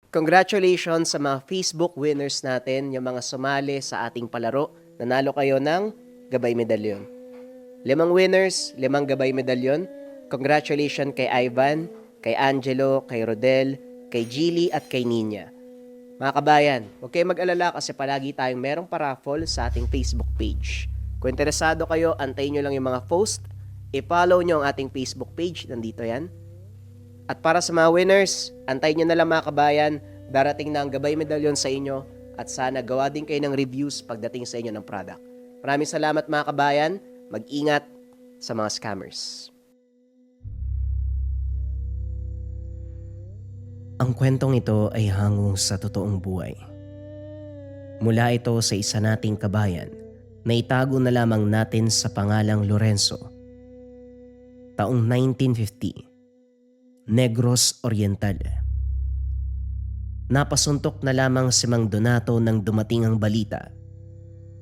Congratulations sa mga Facebook winners natin, yung mga sumali sa ating palaro. Nanalo kayo ng gabay medalyon. 5 winners, 5 gabay medalyon. Congratulations kay Ivan, kay Angelo, kay Rodel, kay Gilly at kay Nina. Mga kabayan, huwag kayong mag-alala kasi palagi tayong merong paraffol sa ating Facebook page. Kung interesado kayo, antayin nyo lang yung mga post. I-follow nyo ang ating Facebook page, nandito yan. At para sa mga winners, antayin nyo na lang mga kabayan, darating na ang gabay medalyon sa inyo at sana gawa din kayo ng reviews pagdating sa inyo ng product. Maraming salamat mga kabayan, mag-ingat sa mga scammers. Ang kwentong ito ay hango sa totoong buhay. Mula ito sa isa nating kabayan na itago na lamang natin sa pangalang Lorenzo. Taong 1950, Negros Oriental. Napasuntok na lamang si Mang Donato nang dumating ang balita.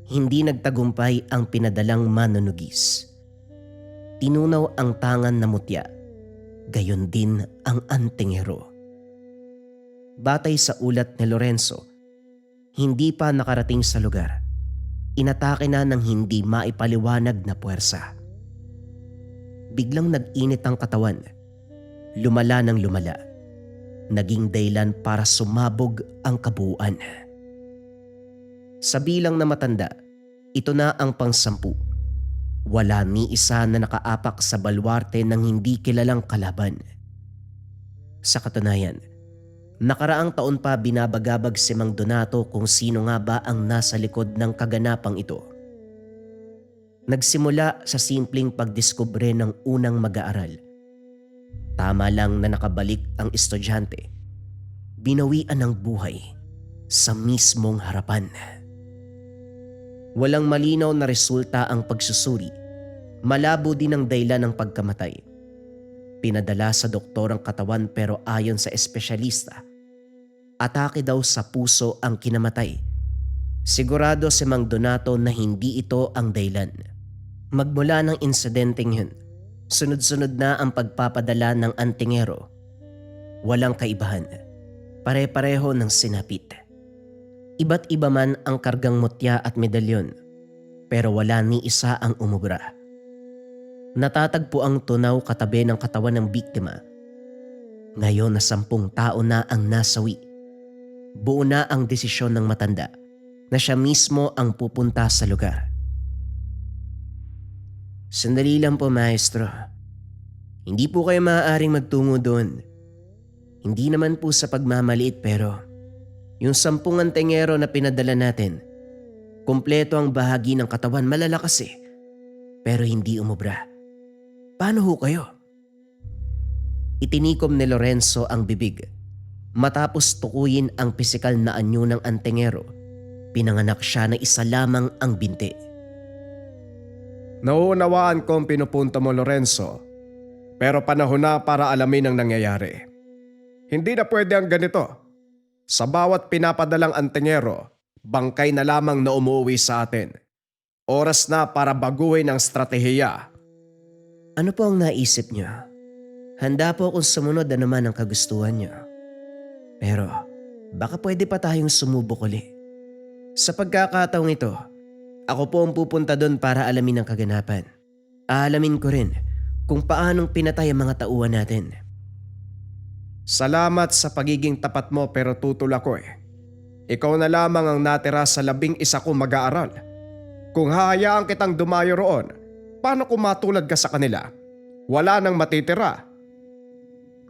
Hindi nagtagumpay ang pinadalang manunugis. Tinunaw ang tangan na mutya, gayon din ang antingero. Batay sa ulat ni Lorenzo, hindi pa nakarating sa lugar. Inatake na ng hindi maipaliwanag na puwersa. Biglang nag-init ang katawan. Lumala ng lumala. Naging dahilan para sumabog ang kabuuan. Sa bilang na matanda, ito na ang pang-10. Wala ni isa na nakaapak sa balwarte ng hindi kilalang kalaban. Sa katunayan, nakaraang taon pa binabagabag si Mang Donato kung sino nga ba ang nasa likod ng kaganapang ito. Nagsimula sa simpleng pagdiskubre ng unang mag-aaral. Tama lang na nakabalik ang estudyante. Binawian ng buhay sa mismong harapan. Walang malinaw na resulta ang pagsusuri. Malabo din ang dahilan ng pagkamatay. Pinadala sa doktor ang katawan pero ayon sa espesyalista, atake daw sa puso ang kinamatay. Sigurado si Mang Donato na hindi ito ang dahilan. Magmula ng insidenteng yun, sunod-sunod na ang pagpapadala ng antingero. Walang kaibahan. Pare-pareho ng sinapit. Iba't iba man ang kargang mutya at medalyon, pero wala ni isa ang umubra. Natatagpo ang tunaw katabi ng katawan ng biktima. Ngayon na 10 tao na ang nasawi. Buo na ang desisyon ng matanda na siya mismo ang pupunta sa lugar. Sandali lang po, maestro. Hindi po kayo maaaring magtungo doon. Hindi naman po sa pagmamaliit pero yung 10 antingero na pinadala natin, kumpleto ang bahagi ng katawan, malalakas pero hindi umubra. Paano ho kayo? Itinikom ni Lorenzo ang bibig. Matapos tukuyin ang pisikal na anyo ng antingero, pinanganak siya na isa lamang ang binti. Nauunawaan ko ang pinupunto mo, Lorenzo. Pero panahon na para alamin ang nangyayari. Hindi na pwede ang ganito. Sa bawat pinapadalang antingero, bangkay na lamang na umuwi sa atin. Oras na para baguhin ang stratehiya. Ano po ang naisip niyo? Handa po akong sumunod na naman ang kagustuhan niyo. Pero baka pwede pa tayong sumubok uli. Sa pagkakataong ito, ako po ang pupunta doon para alamin ang kaganapan. Aalamin ko rin kung paanong pinatay ang mga tauhan natin. Salamat sa pagiging tapat mo pero tutol ako Ikaw na lamang ang natira sa 11 kong mag-aaral. Kung hahayaan kitang dumayo roon, paano kung matulad ka sa kanila? Wala nang matitira.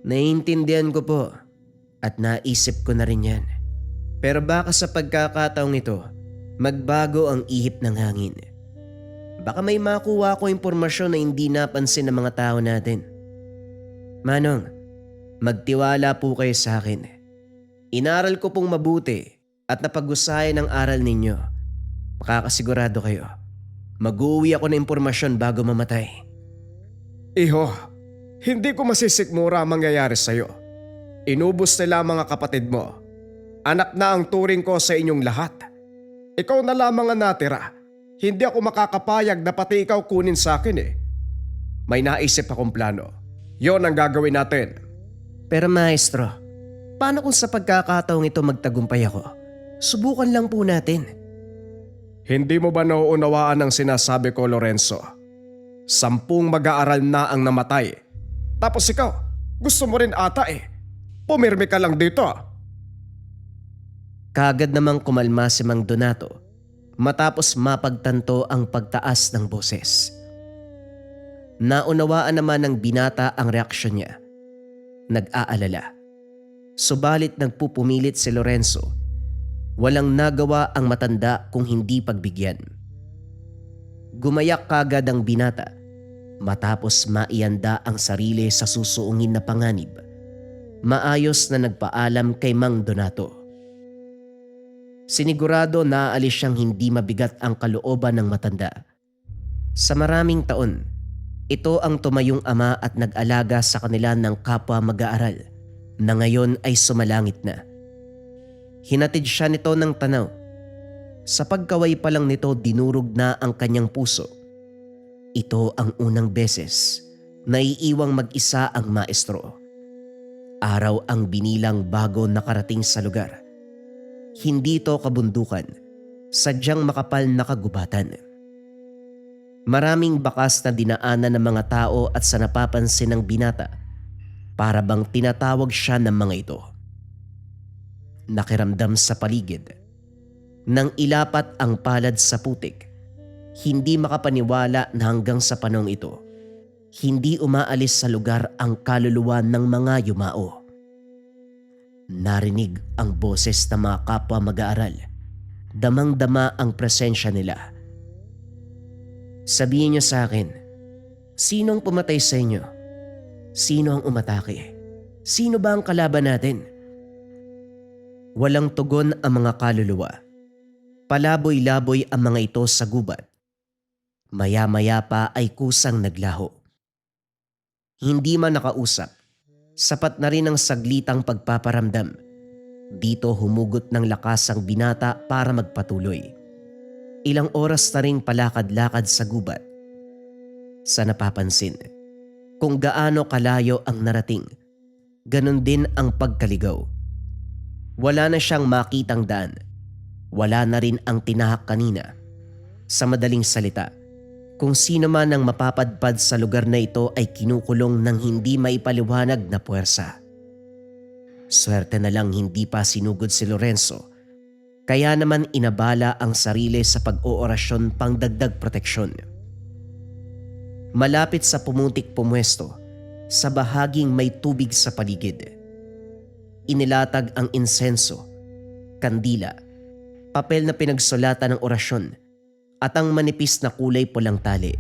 Naiintindihan ko po at naisip ko na rin yan. Pero baka sa pagkakataong ito, magbago ang ihip ng hangin. Baka may makuha ko impormasyon na hindi napansin ng mga tao natin. Manong, magtiwala po kayo sa akin. Inaral ko pong mabuti at napag-usayan ang aral ninyo. Makakasigurado kayo, mag-uwi ako ng impormasyon bago mamatay. Iho, hindi ko masisikmura ang mangyayari sa'yo. Inubos nila ang mga kapatid mo. Anak na ang turing ko sa inyong lahat. Ikaw na lamang ang natira. Hindi ako makakapayag na pati ikaw kunin sa akin May naisip akong plano. Yon ang gagawin natin. Pero maestro, Paano kung sa pagkakataong ito magtagumpay ako? Subukan lang po natin. Hindi mo ba nauunawaan ang sinasabi ko, Lorenzo? 10 mag-aaral na ang namatay. Tapos ikaw, gusto mo rin ata eh. Pumirmi ka lang dito. Kaagad namang kumalma si Mang Donato matapos mapagtanto ang pagtaas ng boses. Naunawaan naman ng binata ang reaksyon niya. Nag-aalala. Subalit nagpupumilit si Lorenzo. Walang nagawa ang matanda kung hindi pagbigyan. Gumayak kagad ang binata matapos maianda ang sarili sa susuungin na panganib. Maayos na nagpaalam kay Mang Donato. Sinigurado na aalis siyang hindi mabigat ang kalooban ng matanda. Sa maraming taon, ito ang tumayong ama at nag-alaga sa kanila ng kapwa mag-aaral na ngayon ay sumalangit na. Hinatid siya nito ng tanaw. Sa pagkaway pa lang nito dinurog na ang kanyang puso. Ito ang unang beses na iiwang mag-isa ang maestro. Araw ang binilang bago nakarating sa lugar. Hindi ito kabundukan, sadyang makapal na kagubatan. Maraming bakas na dinaanan ng mga tao at sa napapansin ng binata, para bang tinatawag siya ng mga ito. Nakiramdam sa paligid. Nang ilapat ang palad sa putik, hindi makapaniwala na hanggang sa panong ito, hindi umaalis sa lugar ang kaluluwa ng mga yumao. Narinig ang boses ng mga kapwa mag-aaral. Damang-dama ang presensya nila. Sabihin niyo sa akin, sinong pumatay sa inyo? Sino ang umatake? Sino ba ang kalaban natin? Walang tugon ang mga kaluluwa. Palaboy-laboy ang mga ito sa gubat. Maya-maya pa ay kusang naglaho. Hindi man nakausap, sapat na rin ang saglitang pagpaparamdam. Dito humugot ng lakas ang binata para magpatuloy. Ilang oras na ring palakad-lakad sa gubat. Sa napapansin, kung gaano kalayo ang narating, ganon din ang pagkaligaw. Wala na siyang makitang daan. Wala na rin ang tinahak kanina. Sa madaling salita, kung sino man ang mapapadpad sa lugar na ito ay kinukulong ng hindi maipaliwanag na puwersa. Swerte na lang hindi pa sinugod si Lorenzo, kaya naman inabala ang sarili sa pag-oorasyon pang dagdag proteksyon. Malapit sa pumutik pumwesto, sa bahaging may tubig sa paligid. Inilatag ang insenso, kandila, papel na pinagsulatan ng orasyon at ang manipis na kulay pulang tali.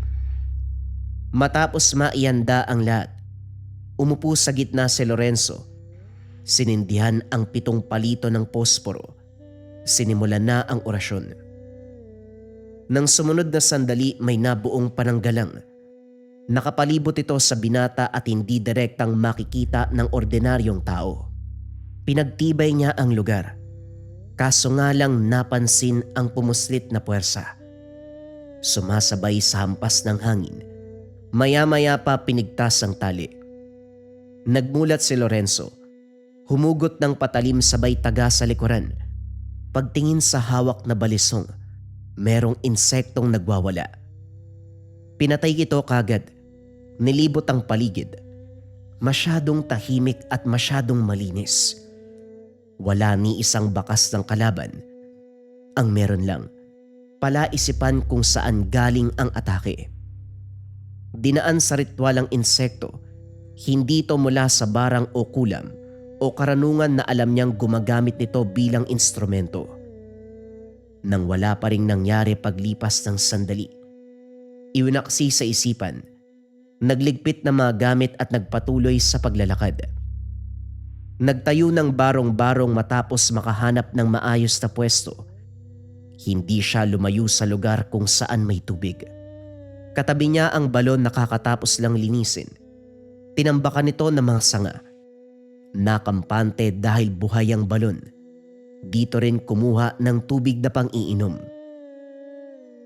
Matapos maianda ang lahat, umupo sa gitna si Lorenzo. Sinindihan ang 7 palito ng posporo. Sinimulan na ang orasyon. Nang sumunod na sandali may nabuong pananggalang. Nakapalibot ito sa binata at hindi direktang makikita ng ordinaryong tao. Pinagtibay niya ang lugar. Kaso nga lang napansin ang pumuslit na puwersa. Sumasabay sa hampas ng hangin. Maya-maya pa pinigtas ang tali. Nagmulat si Lorenzo. Humugot ng patalim sabay taga sa likuran. Pagtingin sa hawak na balisong, merong insektong nagwawala. Pinatay ito kagad. Nilibot ang paligid. Masyadong tahimik at masyadong malinis. Wala ni isang bakas ng kalaban. Ang meron lang, palaisipan kung saan galing ang atake. Dinaan sa ritual ang insekto, hindi ito mula sa barang o kulam o karanungan na alam niyang gumagamit nito bilang instrumento. Nang wala pa ring nangyari paglipas ng sandali, iwinaksi sa isipan, nagligpit ng mga gamit at nagpatuloy sa paglalakad. Nagtayo ng barong-barong matapos makahanap ng maayos na pwesto. Hindi siya lumayo sa lugar kung saan may tubig. Katabi niya ang balon na kakatapos lang linisin. Tinambakan nito ng mga sanga. Nakampante dahil buhay ang balon. Dito rin kumuha ng tubig na pang-iinom.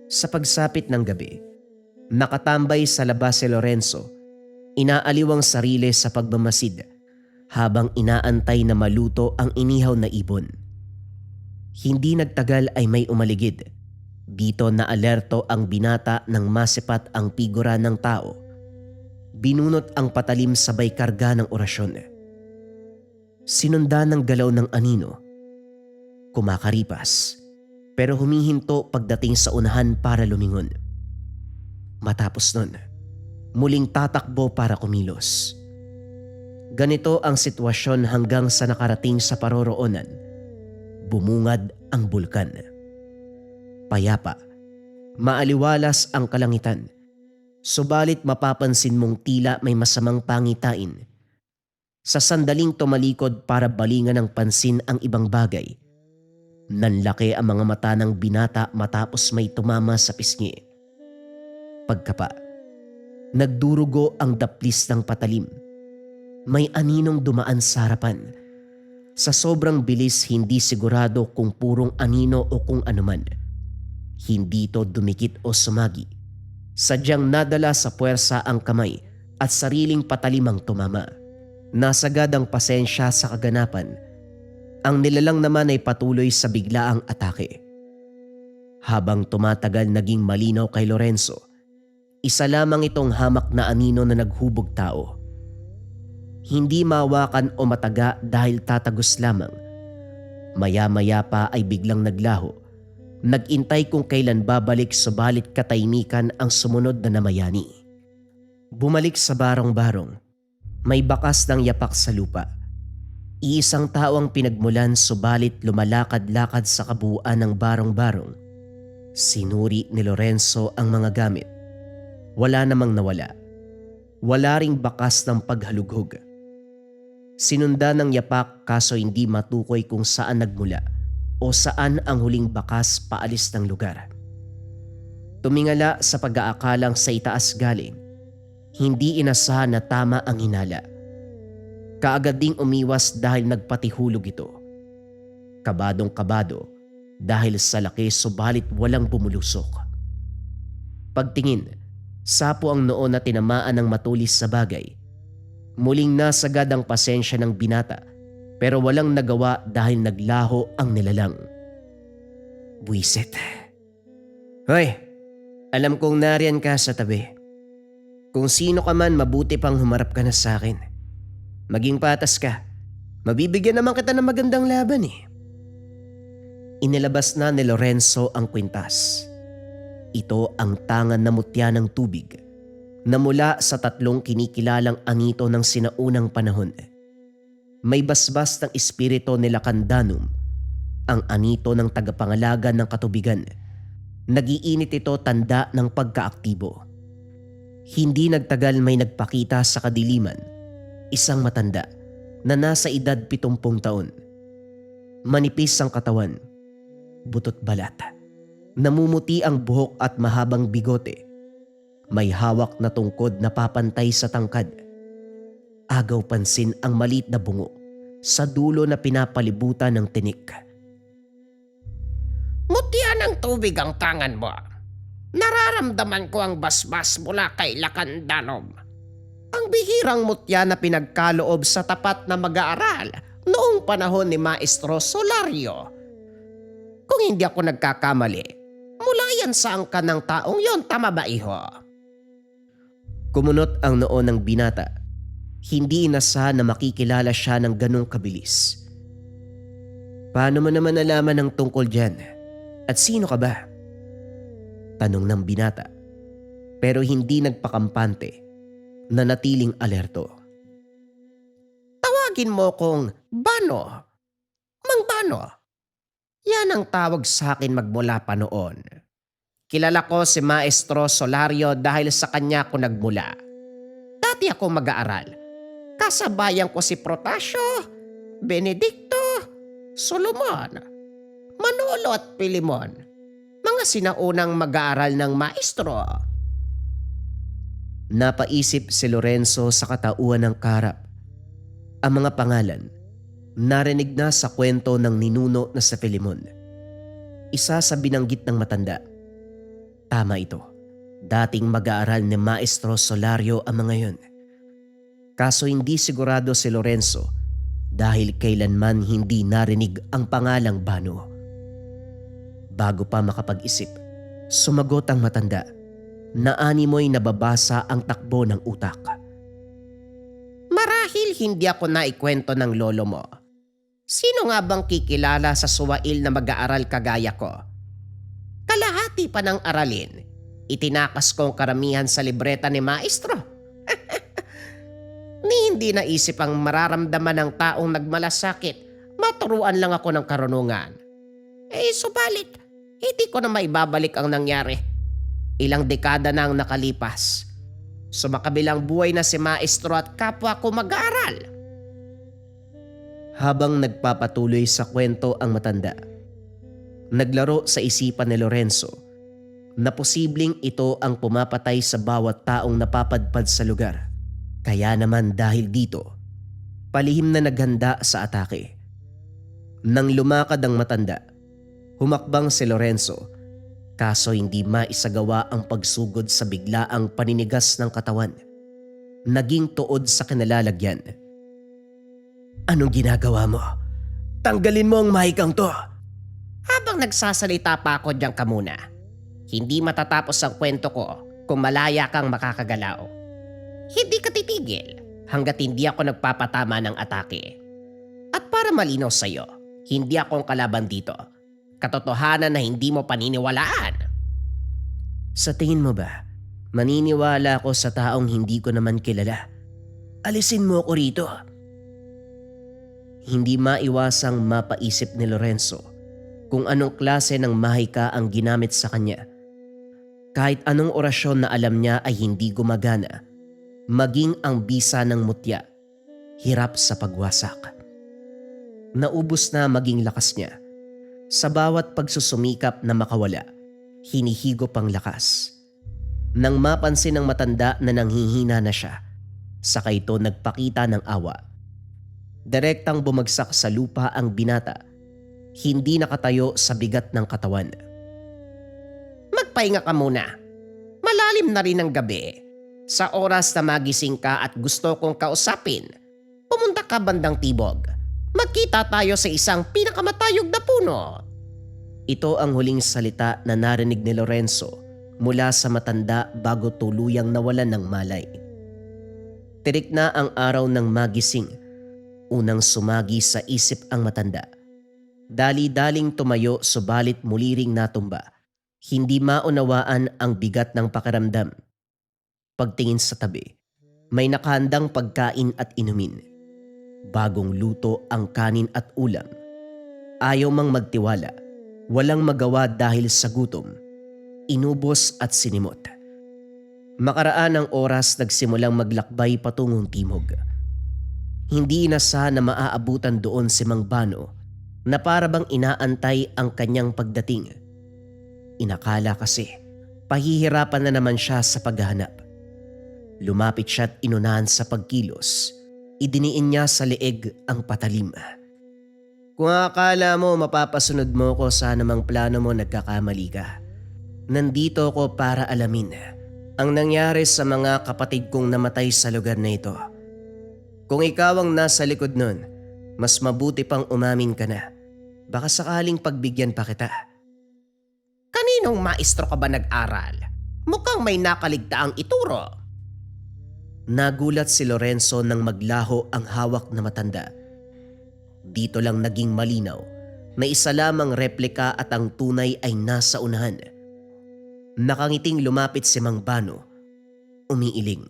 Sa pagsapit ng gabi, nakatambay sa labas si Lorenzo. Inaaliw ang sarili sa pagmamasid habang inaantay na maluto ang inihaw na ibon. Hindi nagtagal ay may umaligid. Dito na alerto ang binata nang masipat ang figura ng tao. Binunot ang patalim sabay karga ng orasyon. Sinundan ng galaw ng anino. Kumakaripas, pero humihinto pagdating sa unahan para lumingon. Matapos nun, muling tatakbo para kumilos. Ganito ang sitwasyon hanggang sa nakarating sa paroroonan. Bumungad ang bulkan. Payapa, maaliwalas ang kalangitan. Subalit mapapansin mong tila may masamang pangitain. Sa sandaling tumalikod para balingan ng pansin ang ibang bagay, nanlaki ang mga mata ng binata matapos may tumama sa pisngi. Pagkapa, nagdurugo ang daplis ng patalim. May aninong dumaan sa harapan. Sa sobrang bilis, hindi sigurado kung purong anino o kung anuman. Hindi ito dumikit o sumagi. Sadyang nadala sa puwersa ang kamay at sariling patalimang tumama. Nasagad ang pasensya sa kaganapan. Ang nilalang naman ay patuloy sa biglaang atake. Habang tumatagal, naging malinaw kay Lorenzo. Isa lamang itong hamak na anino na naghubog tao. Hindi mawakan o mataga dahil tatagos lamang. Maya-maya pa ay biglang naglaho. Nagintay kung kailan babalik, subalit katahimikan ang sumunod na namayani. Bumalik sa barong-barong. May bakas ng yapak sa lupa. Iisang tao ang pinagmulan, subalit lumalakad-lakad sa kabuuan ng barong-barong. Sinuri ni Lorenzo ang mga gamit. Wala namang nawala. Wala ring bakas ng paghalughog. Sinundan ng yapak, kaso hindi matukoy kung saan nagmula o saan ang huling bakas paalis ng lugar. Tumingala sa pag-aakalang sa itaas galing. Hindi inasahan na tama ang hinala. Kaagad ding umiwas dahil nagpatihulog ito. Kabadong-kabado dahil sa laki, subalit walang bumulusok. Pagtingin, sapo ang noo na tinamaan ng matulis sa bagay. Muling nasagad ang pasensya ng binata, pero walang nagawa dahil naglaho ang nilalang. Buwisit. Hoy, alam kong nariyan ka sa tabi. Kung sino ka man, mabuti pang humarap ka na sa akin. Maging patas ka. Mabibigyan naman kita ng magandang laban eh. Inilabas na ni Lorenzo ang kwintas. Ito ang tangan na mutya ng tubig na mula sa 3 kinikilalang anito ng sinaunang panahon. May basbas ng espiritu ni Lacandanum, ang anito ng tagapangalaga ng katubigan. Nagiinit ito, tanda ng pagkaaktibo. Hindi nagtagal may nagpakita sa kadiliman, isang matanda na nasa edad 70 taon. Manipis ang katawan, butot balat. Namumuti ang buhok at mahabang bigote. May hawak na tungkod na papantay sa tangkad. Agaw pansin ang maliit na bungo sa dulo na pinapalibutan ng tinik. Mutya ng tubig ang tangan mo. Nararamdaman ko ang basbas mula kay Lacandanum. Ang bihirang mutya na pinagkaloob sa tapat na mag-aaral noong panahon ni Maestro Solario. Kung hindi ako nagkakamali, mula yan sa angkan ng taong yon, tama ba iho? Kumunot ang noo ng binata. Hindi inasahan na makikilala siya ng ganong kabilis. Paano mo naman nalaman ang tungkol dyan? At sino ka ba? Tanong ng binata. Pero hindi nagpakampante. Nanatiling alerto. Tawagin mo kong Bano. Mang Bano. Yan ang tawag sa akin magmula pa noon. Kilala ko si Maestro Solario dahil sa kanya ako nagmula. Dati ako mag-aaral. Kasabayan ko si Protasio, Benedicto, Solomon, Manolo at Pilimon. Mga sinaunang mag-aaral ng maestro. Napaisip si Lorenzo sa katauhan ng karap. Ang mga pangalan, narinig na sa kwento ng ninuno na sa Filemon. Isa sa binanggit ng matanda. Tama ito. Dating mag-aaral ni Maestro Solario ang mga yon. Kaso hindi sigurado si Lorenzo dahil kailanman hindi narinig ang pangalang Bano. Bago pa makapag-isip, sumagot ang matanda na animoy nababasa ang takbo ng utak. Marahil hindi ako naikwento ng lolo mo. Sino nga bang kikilala sa suwail na mag-aaral kagaya ko? Kalahati pa ng aralin, itinakas kong karamihan sa libreta ni maestro. Ni hindi naisip ang mararamdaman ng taong nagmalasakit, maturuan lang ako ng karunungan. Subalit, hindi ko na maibabalik ang nangyari. Ilang dekada na ang nakalipas. Sumakabilang buhay na si maestro at kapwa ko mag-aaral. Habang nagpapatuloy sa kwento ang matanda, naglaro sa isipan ni Lorenzo na posibleng ito ang pumapatay sa bawat taong napapadpad sa lugar. Kaya naman dahil dito, palihim na naghanda sa atake. Nang lumakad ang matanda, humakbang si Lorenzo, kaso hindi maisagawa ang pagsugod sa biglaang paninigas ng katawan. Naging tuod sa kinalalagyan. Anong ginagawa mo? Tanggalin mo ang mahikang to! Habang nagsasalita pa ako diyan ka muna. Hindi matatapos ang kwento ko kung malaya kang makakagalaw. Hindi ka titigil hanggat hindi ako nagpapatama ng atake. At para malinaw sa'yo, hindi akong kalaban dito. Katotohanan na hindi mo paniniwalaan. Sa tingin mo ba, maniniwala ako sa taong hindi ko naman kilala? Alisin mo ako rito. Hindi maiwasang mapaisip ni Lorenzo kung anong klase ng mahika ang ginamit sa kanya. Kahit anong orasyon na alam niya ay hindi gumagana, maging ang bisa ng mutya, hirap sa pagwasak. Naubos na maging lakas niya. Sa bawat pagsusumikap na makawala, hinihigop ang lakas. Nang mapansin ng matanda na nanghihina na siya, saka ito nagpakita ng awa. Direktang bumagsak sa lupa ang binata, hindi nakatayo sa bigat ng katawan. Magpahinga ka muna. Malalim na rin ang gabi. Sa oras na magising ka at gusto kong kausapin, pumunta ka bandang tibog. Magkita tayo sa isang pinakamatayog na puno. Ito ang huling salita na narinig ni Lorenzo mula sa matanda bago tuluyang nawalan ng malay. Tirik na ang araw ng magising. Unang sumagi sa isip ang matanda. Dali-daling tumayo subalit muli ring natumba. Hindi maunawaan ang bigat ng pakiramdam. Pagtingin sa tabi, may nakahandang pagkain at inumin. Bagong luto ang kanin at ulam. Ayaw mang magtiwala. Walang magawa dahil sa gutom. Inubos at sinimot. Makaraan ng oras nagsimulang maglakbay patungong timog. Hindi inasahan na maaabutan doon si Mang Bano na para bang inaantay ang kanyang pagdating. Inakala kasi pahihirapan na naman siya sa paghahanap. Lumapit siya at inunahan sa pagkilos. Idiniin niya sa leeg ang patalim. Kung akala mo mapapasunod mo ko sa anumang plano mo, nagkakamali ka. Nandito ako para alamin ang nangyari sa mga kapatid kong namatay sa lugar na ito. Kung ikaw ang nasa likod nun, mas mabuti pang umamin ka na. Baka sakaling pagbigyan pa kita. Kaninong maestro ka ba nag-aral? Mukhang may nakaligtaang ituro. Nagulat si Lorenzo nang maglaho ang hawak na matanda. Dito lang naging malinaw na isa lamang replika at ang tunay ay nasa unahan. Nakangiting lumapit si Mang Bano. Umiiling.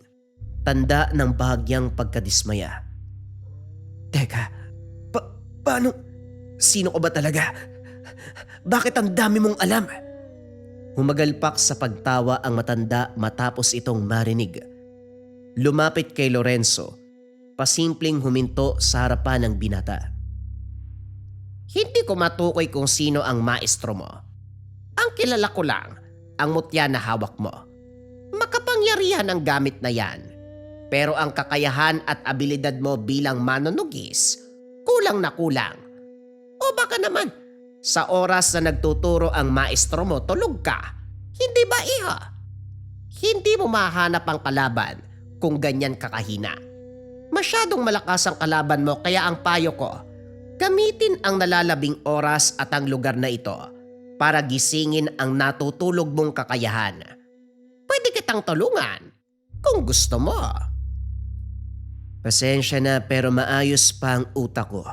Tanda ng bahagyang pagkadismaya. Teka, paano? Sino ka ba talaga? Bakit ang dami mong alam? Humagalpak sa pagtawa ang matanda matapos itong marinig. Lumapit kay Lorenzo, pasimpleng huminto sa harapan ng binata. Hindi ko matukoy kung sino ang maestro mo. Ang kilala ko lang, ang mutya na hawak mo. Makapangyarihan ang gamit na yan. Pero ang kakayahan at abilidad mo bilang manunugis, kulang na kulang. O baka naman, sa oras na nagtuturo ang maestro mo, tulog ka. Hindi ba iha? Hindi mo mahanap ang kalaban kung ganyan kakahina. Masyadong malakas ang kalaban mo kaya ang payo ko, gamitin ang nalalabing oras at ang lugar na ito para gisingin ang natutulog mong kakayahan. Pwede kitang tulungan kung gusto mo. Pasensya na pero maayos pa ang utak ko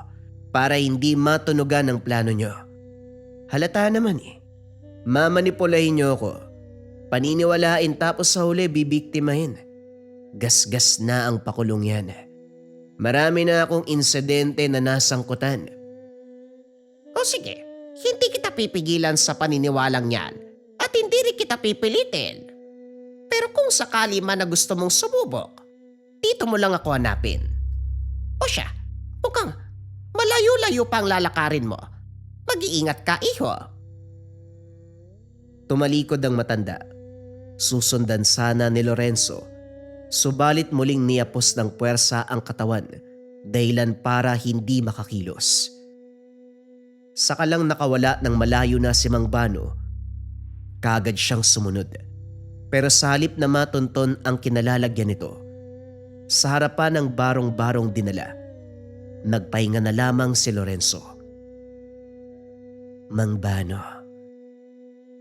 para hindi matunugan ang plano nyo. Halata naman eh. Mamanipulahin nyo ako. Paniniwalain tapos sa huli bibiktimahin. Gasgas na ang pakulong yan. Marami na akong insidente na nasangkutan. O sige, hindi kita pipigilan sa paniniwalang yan at hindi rin kita pipilitin. Pero kung sakali man na gusto mong sumubok, dito mo lang ako hanapin. O siya, mukhang malayo-layo pa ang lalakarin mo. Mag-iingat ka, iho. Tumalikod ang matanda. Susundan sana ni Lorenzo. Subalit muling niyapos ng puwersa ang katawan dahilan para hindi makakilos. Saka lang nakawala ng malayo na si Mang Bano. Kagad siyang sumunod. Pero sa halip na matunton ang kinalalagyan nito, sa harapan ng barong-barong dinala, nagpahinga na lamang si Lorenzo. Mang Bano.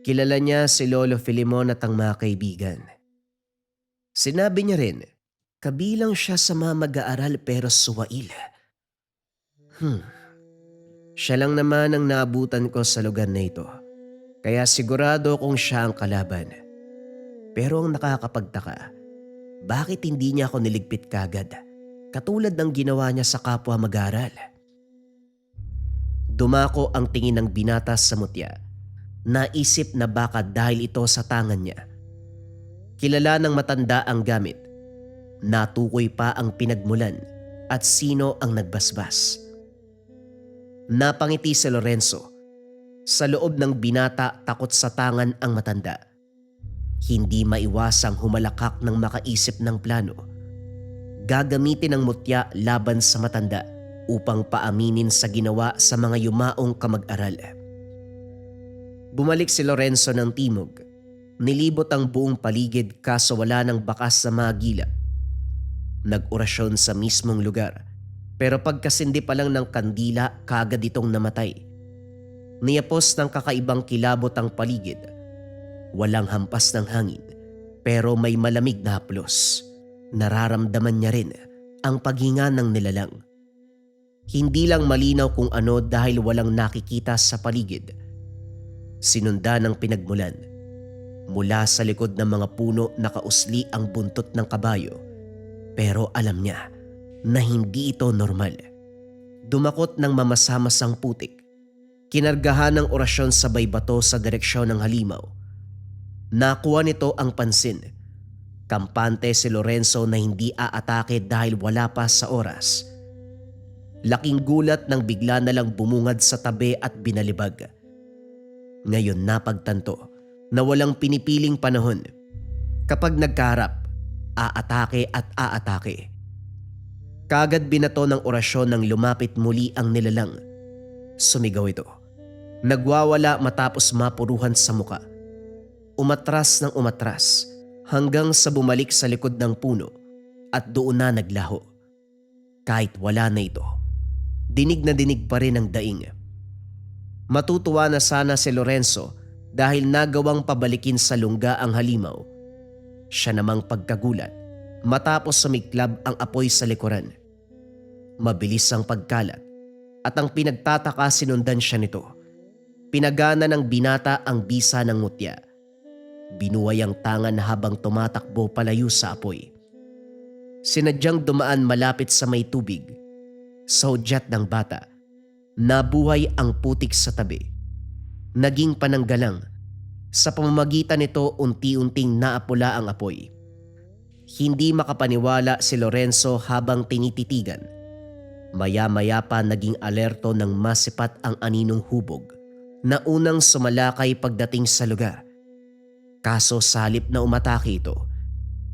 Kilala niya si Lolo Filimon at ang mga kaibigan. Sinabi niya rin, kabilang siya sa mga mag-aaral pero suwail. Siya lang naman ang naabutan ko sa lugar na ito. Kaya sigurado kong siya ang kalaban. Pero ang nakakapagtaka, bakit hindi niya ako niligpit kagad? Katulad ng ginawa niya sa kapwa mag-aaral. Dumako ang tingin ng binata sa mutya. Naisip na baka dahil ito sa tangan niya. Kilala ng matanda ang gamit. Natukoy pa ang pinagmulan at sino ang nagbasbas. Napangiti si Lorenzo. Sa loob ng binata takot sa tangan ang matanda. Hindi maiwasang humalakak ng makaisip ng plano. Gagamitin ang mutya laban sa matanda upang paaminin sa ginawa sa mga yumaong kamag-aral. Bumalik si Lorenzo ng timog. Nilibot ang buong paligid kaso wala ng bakas sa mga gilap. Nag-orasyon sa mismong lugar pero pagkasindi pa lang ng kandila kagad itong namatay. Niyapos ng kakaibang kilabot ang paligid. Walang hampas ng hangin pero may malamig na haplos. Nararamdaman niya rin ang paghinga ng nilalang. Hindi lang malinaw kung ano dahil walang nakikita sa paligid. Sinundan ng pinagmulan. Mula sa likod ng mga puno nakausli ang buntot ng kabayo. Pero alam niya na hindi ito normal. Dumakot ng mamasamasang putik. Kinargahan ng orasyon sabay bato sa direksyon ng halimaw. Nakuha nito ang pansin. Kampante si Lorenzo na hindi aatake dahil wala pa sa oras. Laking gulat nang bigla na lang bumungad sa tabi at binalibag. Ngayon napagtanto na walang pinipiling panahon. Kapag nagkaharap, aatake at aatake. Kagad binato ng orasyon nang lumapit muli ang nilalang. Sumigaw ito. Nagwawala matapos mapuruhan sa muka. Umatras ng umatras hanggang sa bumalik sa likod ng puno at doon na naglaho. Kahit wala na ito, dinig na dinig pa rin ang daing. Matutuwa na sana si Lorenzo dahil nagawang pabalikin sa lungga ang halimaw. Siya namang pagkagulat matapos sumiklab ang apoy sa likuran. Mabilis ang pagkalat at ang pinagtataka sinundan siya nito. Pinagana ng binata ang bisa ng mutya. Binuway ang tangan habang tumatakbo palayo sa apoy. Sinadyang dumaan malapit sa may tubig. Sa hudyat ng bata, nabuhay ang putik sa tabi. Naging pananggalang. Sa pamamagitan nito unti-unting naapula ang apoy. Hindi makapaniwala si Lorenzo habang tinititigan. Maya-maya pa naging alerto ng masipat ang aninong hubog na unang sumalakay pagdating sa lugar. Kaso sa halip na umatake ito,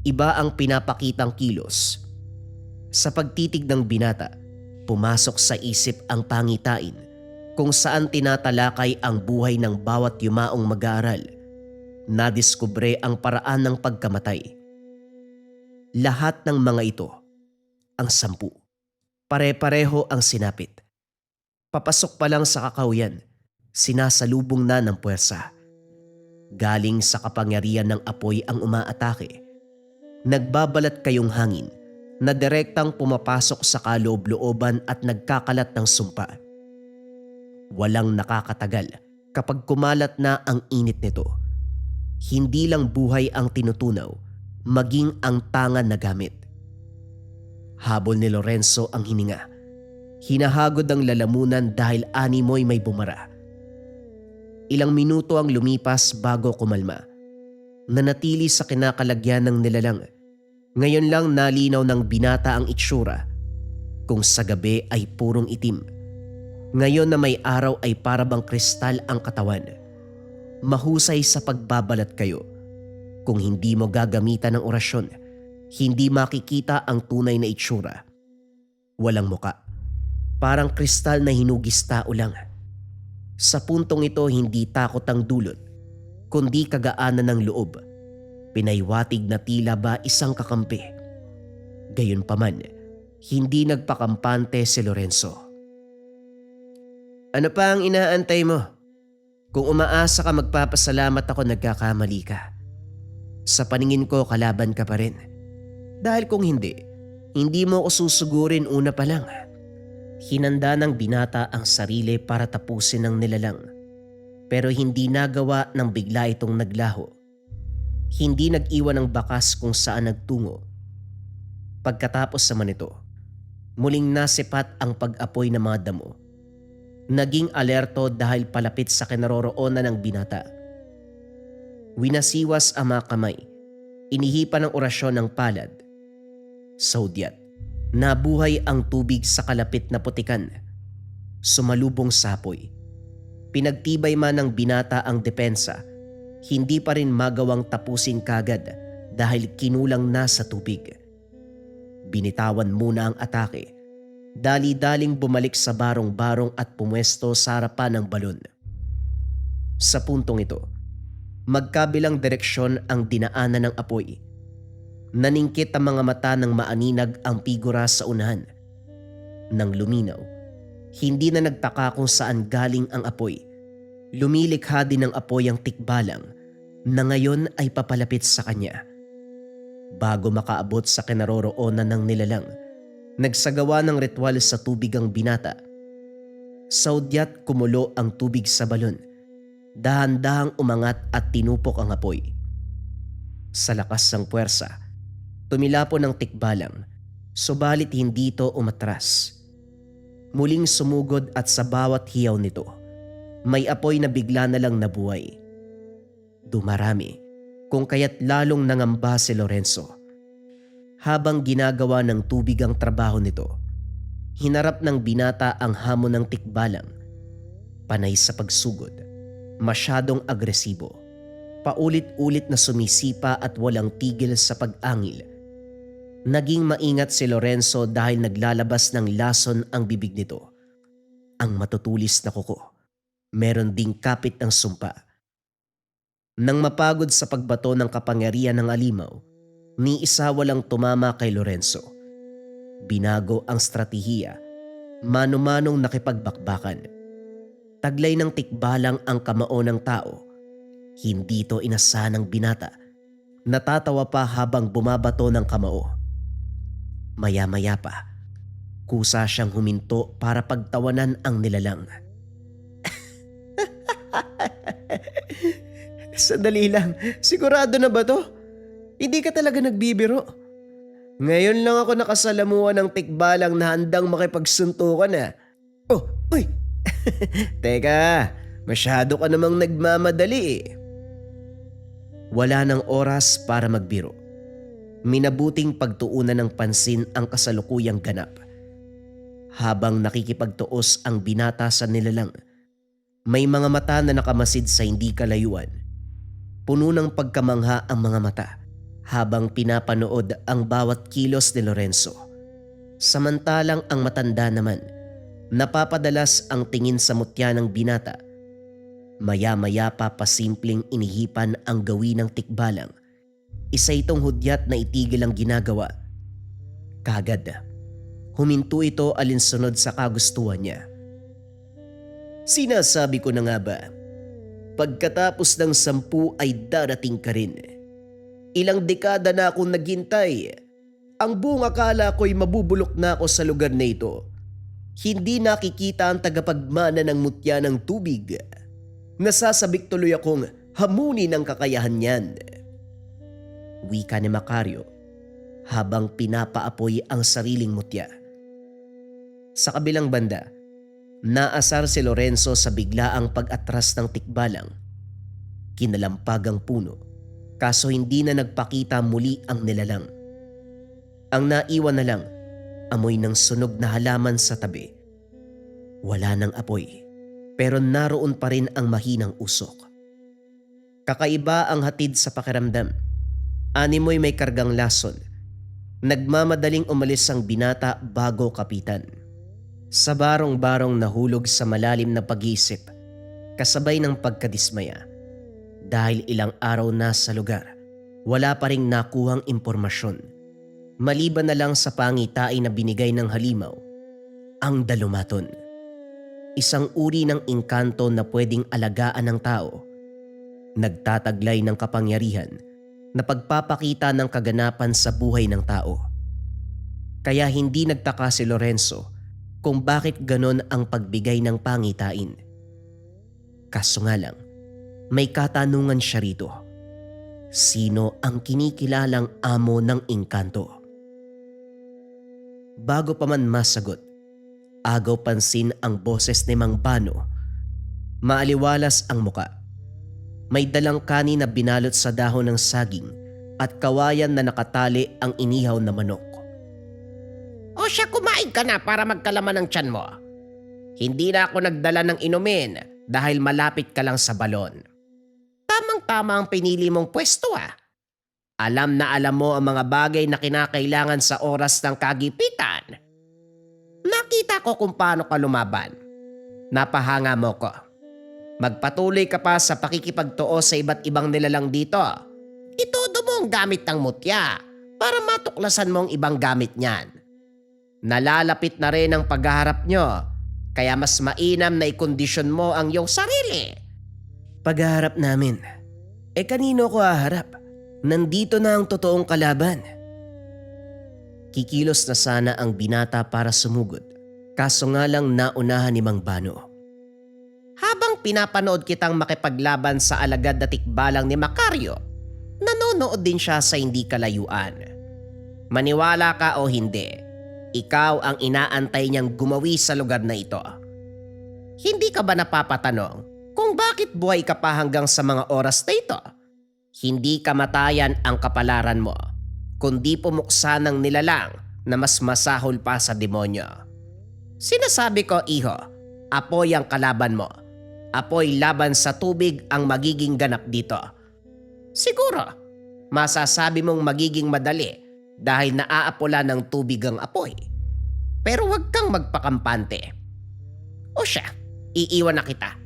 iba ang pinapakitang kilos. Sa pagtitig ng binata, pumasok sa isip ang pangitain kung saan tinatalakay ang buhay ng bawat yumaong mag-aaral. Nadiskubre ang paraan ng pagkamatay. Lahat ng mga ito, ang 10. Pare-pareho ang sinapit. Papasok pa lang sa kakawyan, sinasalubong na ng puwersa. Galing sa kapangyarihan ng apoy ang umaatake. Nagbabalat kayong hangin na direktang pumapasok sa kaloob-looban at nagkakalat ng sumpa. Walang nakakatagal kapag kumalat na ang init nito. Hindi lang buhay ang tinutunaw, maging ang tangan na gamit. Habol ni Lorenzo ang hininga. Hinahagod ang lalamunan dahil animoy may bumara. Ilang minuto ang lumipas bago kumalma. Nanatili sa kinakalagyan ng nilalang. Ngayon lang nalinaw ng binata ang itsura. Kung sa gabi ay purong itim. Ngayon na may araw ay parabang kristal ang katawan. Mahusay sa pagbabalat kayo. Kung hindi mo gagamitan ng orasyon, hindi makikita ang tunay na itsura. Walang muka. Parang kristal na hinugis tao lang. Sa puntong ito hindi takot ang dulot, kundi kagaanan ng loob. Pinaywatig na tila ba isang kakampi. Gayunpaman, hindi nagpakampante si Lorenzo. Ano pa ang inaantay mo? Kung umaasa ka magpapasalamat ako nagkakamali ka. Sa paningin ko kalaban ka pa rin. Dahil kung hindi mo ako susugurin una pa lang. Hinanda ng binata ang sarili para tapusin ang nilalang. Pero hindi nagawa ng bigla itong naglaho. Hindi nag-iwan ng bakas kung saan nagtungo. Pagkatapos naman ito, muling nasipat ang pag-apoy ng mga damo. Naging alerto dahil palapit sa kinaroroonan ng binata. Winasiwas ang mga kamay. Inihipan ng orasyon ng palad. Saudyat. Nabuhay ang tubig sa kalapit na putikan. Sumalubong sapoy. Pinagtibay man ng binata ang depensa, hindi pa rin magawang tapusin kagad dahil kinulang na sa tubig. Binitawan muna ang atake. Dali-daling bumalik sa barong-barong at pumwesto sa harapan ng balon. Sa puntong ito, magkabilang direksyon ang dinaanan ng apoy. Naningkit ang mga mata ng maaninag ang figura sa unahan. Nang luminaw, hindi na nagtaka kung saan galing ang apoy. Lumilikha din ng apoy ang tikbalang na ngayon ay papalapit sa kanya. Bago makaabot sa kinaroroonan ng nilalang, nagsagawa ng ritual sa tubig ang binata. Saudyat kumulo ang tubig sa balon. Dahan-dahang umangat at tinupok ang apoy. Sa lakas ng puwersa, tumilapon ang tikbalang, subalit hindi ito umatras. Muling sumugod at sa bawat hiyaw nito, may apoy na bigla na lang nabuhay. Dumarami, kung kaya't lalong nangamba si Lorenzo. Habang ginagawa ng tubig ang trabaho nito, hinarap ng binata ang hamon ng tikbalang. Panay sa pagsugod, masyadong agresibo. Paulit-ulit na sumisipa at walang tigil sa pag-angil. Naging maingat si Lorenzo dahil naglalabas ng lason ang bibig nito. Ang matutulis na kuko. Meron ding kapit ng sumpa. Nang mapagod sa pagbato ng kapangyarihan ng alimaw, ni isa walang tumama kay Lorenzo. Binago ang stratehiya, mano-manong nakipagbakbakan. Taglay ng tikbalang ang kamao ng tao. Hindi ito inasahan ng binata. Natatawa pa habang bumabato ng kamao. Maya-maya pa, kusa siyang huminto para pagtawanan ang nilalang. Sandali lang, sigurado na ba to? Hindi ka talaga nagbibiro. Ngayon lang ako nakasalamuhan ng tikbalang na handang makipagsuntukan na. Oh, uy! Teka, masyado ka namang nagmamadali eh. Wala nang oras para magbiro. Minabuting pagtuunan ng pansin ang kasalukuyang ganap. Habang nakikipagtuos ang binata sa nilalang, may mga mata na nakamasid sa hindi kalayuan. Puno ng pagkamangha ang mga mata habang pinapanood ang bawat kilos ni Lorenzo. Samantalang ang matanda naman, napapadalas ang tingin sa mutya ng binata. Maya-maya pa pasimpleng inihipan ang gawin ng tikbalang. Isa itong hudyat na itigil ang ginagawa. Kagad, Huminto ito alinsunod sa kagustuhan niya. Sinasabi ko na nga ba, pagkatapos ng 10 ay darating ka rin. Ilang dekada na akong naghintay. Ang buong akala ko'y mabubulok na ako sa lugar na ito. Hindi nakikita ang tagapagmana ng mutya ng tubig. Nasasabik tuloy akong hamunin ang kakayahan niyan. Wika ni Macario habang pinapaapoy ang sariling mutya. Sa kabilang banda, naasar si Lorenzo sa biglaang pag-atras ng tikbalang. Kinalampag ang puno, kaso hindi na nagpakita muli ang nilalang. Ang naiwan na lang, amoy ng sunog na halaman sa tabi. Wala nang apoy, pero naroon pa rin ang mahinang usok. Kakaiba ang hatid sa pakiramdam. Animoy may kargang lason. Nagmamadaling umalis ang binata bago kapitan. Sa barong-barong nahulog sa malalim na pag-iisip, kasabay ng pagkadismaya. Dahil ilang araw na sa lugar, wala pa ring nakuhang impormasyon. Maliban na lang sa pangitain na binigay ng halimaw, ang dalumaton. Isang uri ng engkanto na pwedeng alagaan ng tao. Nagtataglay ng kapangyarihan na pagpapakita ng kaganapan sa buhay ng tao. Kaya hindi nagtaka si Lorenzo kung bakit ganon ang pagbigay ng pangitain. Kaso nga lang, may katanungan siya rito. Sino ang kinikilalang amo ng engkanto? Bago pa man masagot, agaw pansin ang boses ni Mang Bano. Maaliwalas ang muka. May dalang kanin na binalot sa dahon ng saging at kawayan na nakatali ang inihaw na manok. O siya, kumain ka na para magkalaman ng tiyan mo. Hindi na ako nagdala ng inumin dahil malapit ka lang sa balon. Tamang-tama ang pinili mong pwesto ah. Alam na alam mo ang mga bagay na kinakailangan sa oras ng kagipitan. Nakita ko kung paano ka lumaban. Napahanga mo ko. Magpatuloy ka pa sa pakikipagtuo sa iba't ibang nilalang dito. Itodo mo ang gamit ng mutya para matuklasan mo ang ibang gamit niyan. Nalalapit na rin ang paghaharap nyo, kaya mas mainam na ikondisyon mo ang iyong sarili. Paghaharap namin. Kanino ko haharap? Nandito na ang totoong kalaban. Kikilos na sana ang binata para sumugod, kaso nga lang naunahan ni Mang Bano. Habang pinapanood kitang makipaglaban sa alagad na tikbalang ni Macario, nanonood din siya sa hindi kalayuan. Maniwala ka o hindi, ikaw ang inaantay niyang gumawi sa lugar na ito. Hindi ka ba napapatanong kung bakit buhay ka pa hanggang sa mga oras na ito? Hindi kamatayan ang kapalaran mo, kundi pumuksa ng nilalang na mas masahol pa sa demonyo. Sinasabi ko, iho, apoy ang kalaban mo. Apoy laban sa tubig ang magiging ganap dito. Siguro, masasabi mong magiging madali dahil naaapula ng tubig ang apoy. Pero huwag kang magpakampante. O siya, iiwan na kita.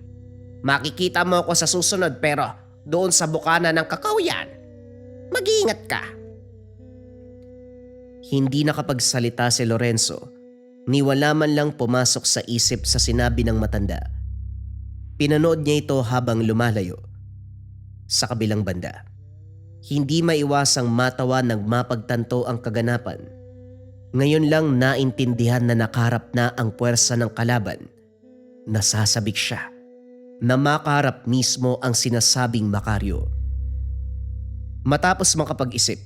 Makikita mo ako sa susunod pero doon sa bukana ng kakawyan. Mag-iingat ka. Hindi nakapagsalita si Lorenzo, ni wala man lang pumasok sa isip sa sinabi ng matanda. Pinanood niya ito habang lumalayo. Sa kabilang banda, hindi maiwasang matawa nang mapagtanto ang kaganapan. Ngayon lang naintindihan na nakaharap na ang puwersa ng kalaban. Nasasabik siya na makaharap mismo ang sinasabing Macario. Matapos makapag-isip,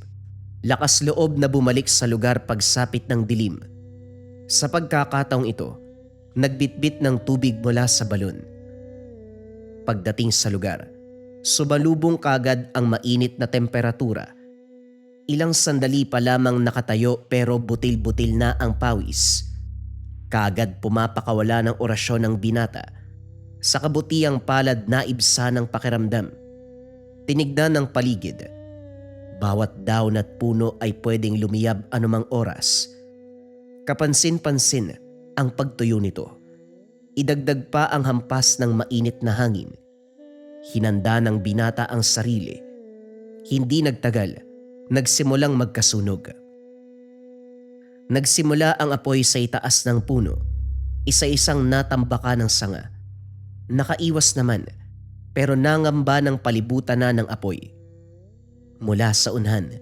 lakas loob na bumalik sa lugar pagsapit ng dilim. Sa pagkakataong ito, nagbitbit ng tubig mula sa balon. Pagdating sa lugar, sumalubong kagad ang mainit na temperatura. Ilang sandali pa lamang nakatayo pero butil-butil na ang pawis. Kagad pumapakawala ng orasyon ng binata. Sa kabutiang palad na ibsa ng pakiramdam. Tinignan ng paligid. Bawat daon at puno ay pwedeng lumiyab anumang oras. Kapansin-pansin ang pagtuyo nito. Idagdag pa ang hampas ng mainit na hangin. Hinanda ng binata ang sarili. Hindi nagtagal, nagsimulang magkasunog. Nagsimula ang apoy sa itaas ng puno, isa-isang natambaka ng sanga. Nakaiwas naman, pero nangamba ng palibutan na ng apoy. Mula sa unhan,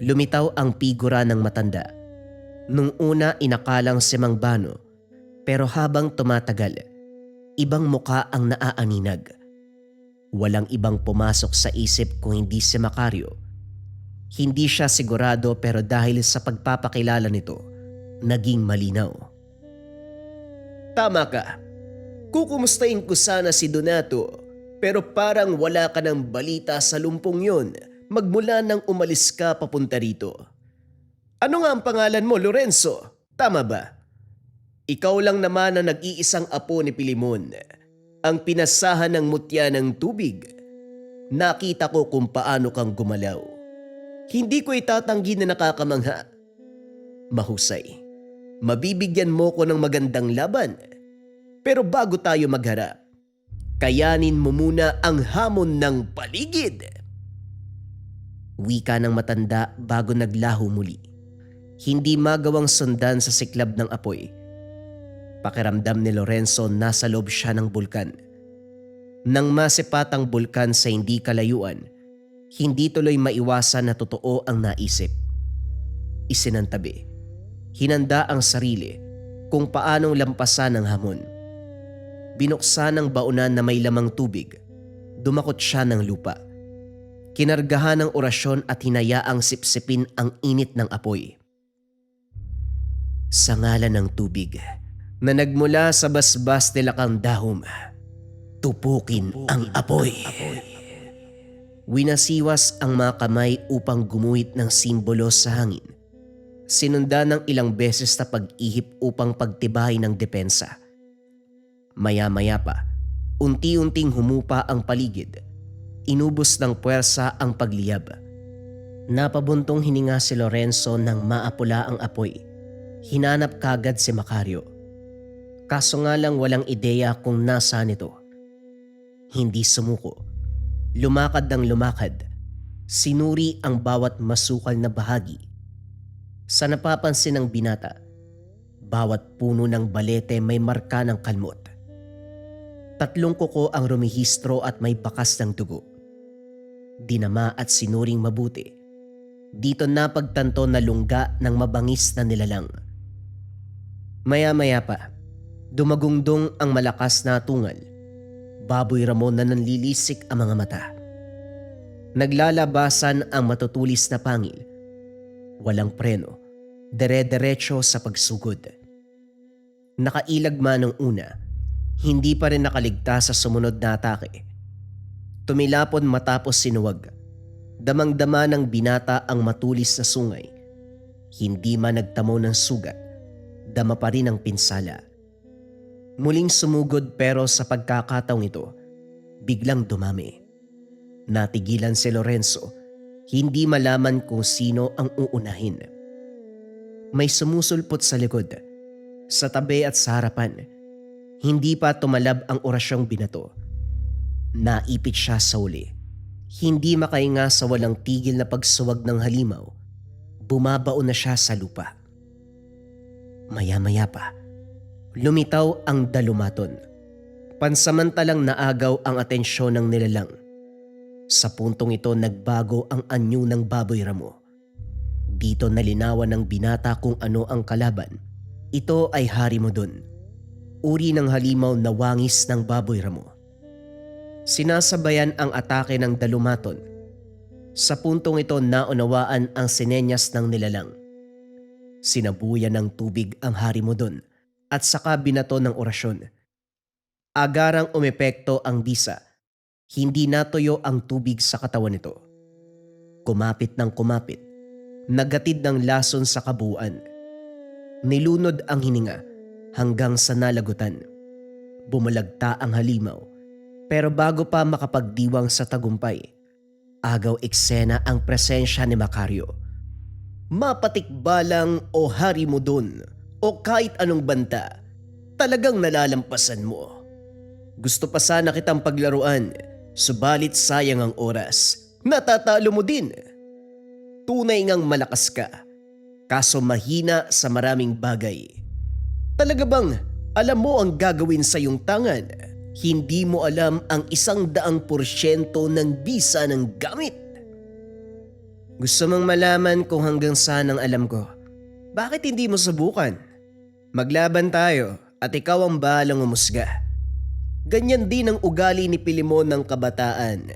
lumitaw ang figura ng matanda. Nung una inakalang si Mang Bano, pero habang tumatagal, ibang muka ang naaaninag. Walang ibang pumasok sa isip kung hindi si Macario. Hindi siya sigurado pero dahil sa pagpapakilala nito, naging malinaw. Tama ka. Kukumustahin ko sana si Donato, pero parang wala ka ng balita sa lumpong yon magmula nang umalis ka papunta rito. Ano nga ang pangalan mo, Lorenzo? Tama ba? Ikaw lang naman ang nag-iisang apo ni Pilimon, ang pinasahan ng mutya ng tubig. Nakita ko kung paano kang gumalaw. Hindi ko itatanggi na nakakamangha. Mahusay. Mabibigyan mo ko ng magandang laban. Pero bago tayo magharap, kayanin mo muna ang hamon ng paligid. Wika ng matanda bago naglaho muli. Hindi magawang sundan sa siklab ng apoy. Pakiramdam ni Lorenzo nasa loob siya ng bulkan. Nang masipat ang bulkan sa hindi kalayuan, hindi tuloy maiwasan na totoo ang naisip. Isinantabi. Hinanda ang sarili kung paanong lampasan ang hamon. Binuksan ang baunan na may lamang tubig. Dumakot siya ng lupa. Kinargahan ng orasyon at hinayaang sipsipin ang init ng apoy. Sa ngalan ng tubig na nagmula sa basbas nila kang dahom, tupukin ang apoy. Winasiwas ang mga kamay upang gumuhit ng simbolo sa hangin. Sinundan ng ilang beses na pag-ihip upang pagtibay ng depensa. Maya-maya pa, unti-unting humupa ang paligid. Inubos ng puwersa ang pagliyab. Napabuntong hininga si Lorenzo nang maapula ang apoy. Hinanap kagad si Macario. Kaso nga lang walang ideya kung nasaan ito. Hindi sumuko. Lumakad ng lumakad. Sinuri ang bawat masukal na bahagi. Sa napapansin ng binata, bawat puno ng balete may marka ng kalmot. 3 kuko ang rumihistro at may bakas ng dugo. Dinama at sinuring mabuti. Dito napagtanto na lungga ng mabangis na nilalang. Maya-maya pa, dumagungdong ang malakas na tungal. Baboy Ramon na nanlilisik ang mga mata. Naglalabasan ang matutulis na pangil. Walang preno, dire-diretso sa pagsugod. Nakailag man nung una, hindi pa rin nakaligtas sa sumunod na atake. Tumilapon matapos sinuwag. Damang-dama ng binata ang matulis na sungay. Hindi man nagtamo ng sugat, dama pa rin ang pinsala. Muling sumugod pero sa pagkakataong ito, biglang dumami. Natigilan si Lorenzo, hindi malaman kung sino ang uunahin. May sumusulpot sa likod, sa tabi at sa harapan. Hindi pa tumalab ang orasyong binato. Naipit siya sa uli. Hindi makahinga sa walang tigil na pagsuwag ng halimaw. Bumabaon na siya sa lupa. Maya-maya pa, lumitaw ang dalumaton. Pansamantalang naagaw ang atensyon ng nilalang. Sa puntong ito nagbago ang anyo ng Baboy Ramo. Dito nalinawan ng binata kung ano ang kalaban. Ito ay Harimudon, uri ng halimaw na wangis ng Baboy Ramo. Sinasabayan ang atake ng dalumaton. Sa puntong ito naunawaan ang sinenyas ng nilalang. Sinabuyan ng tubig ang Harimudon at saka binato ng orasyon. Agarang umepekto ang bisa. Hindi natuyo ang tubig sa katawan nito. Kumapit ng kumapit. Nagatid ng lason sa kabuuan. Nilunod ang hininga hanggang sa nalagutan. Bumalagta ang halimaw. Pero bago pa makapagdiwang sa tagumpay, agaw eksena ang presensya ni Macario. Mapatikbalang o Harimudon o kahit anong banta, talagang nalalampasan mo. Gusto pa sana kitang paglaruan, subalit sayang ang oras. Natatalo mo din. Tunay ngang malakas ka. kaso mahina sa maraming bagay. Talaga bang alam mo ang gagawin sa iyong tangan? Hindi mo alam ang 100% ng bisa ng gamit. Gusto mong malaman kung hanggang saan ang alam ko? Bakit hindi mo subukan? Maglaban tayo at ikaw ang bahalang umusga. Ganyan din ang ugali ni Pilimon ng kabataan.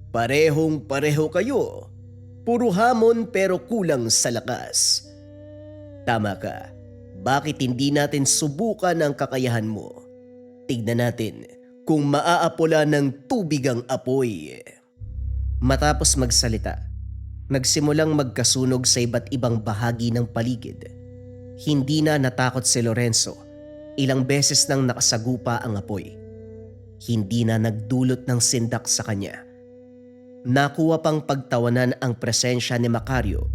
Parehong-pareho kayo. Puro hamon pero kulang sa lakas. Tama ka. Bakit hindi natin subukan ang kakayahan mo? Tignan natin kung maaapula ng tubig ang apoy. Matapos magsalita, nagsimulang magkasunog sa iba't ibang bahagi ng paligid. Hindi na natakot si Lorenzo. Ilang beses nang nakasagupa ang apoy. Hindi na nagdulot ng sindak sa kanya. Nakuha pang pagtawanan ang presensya ni Macario,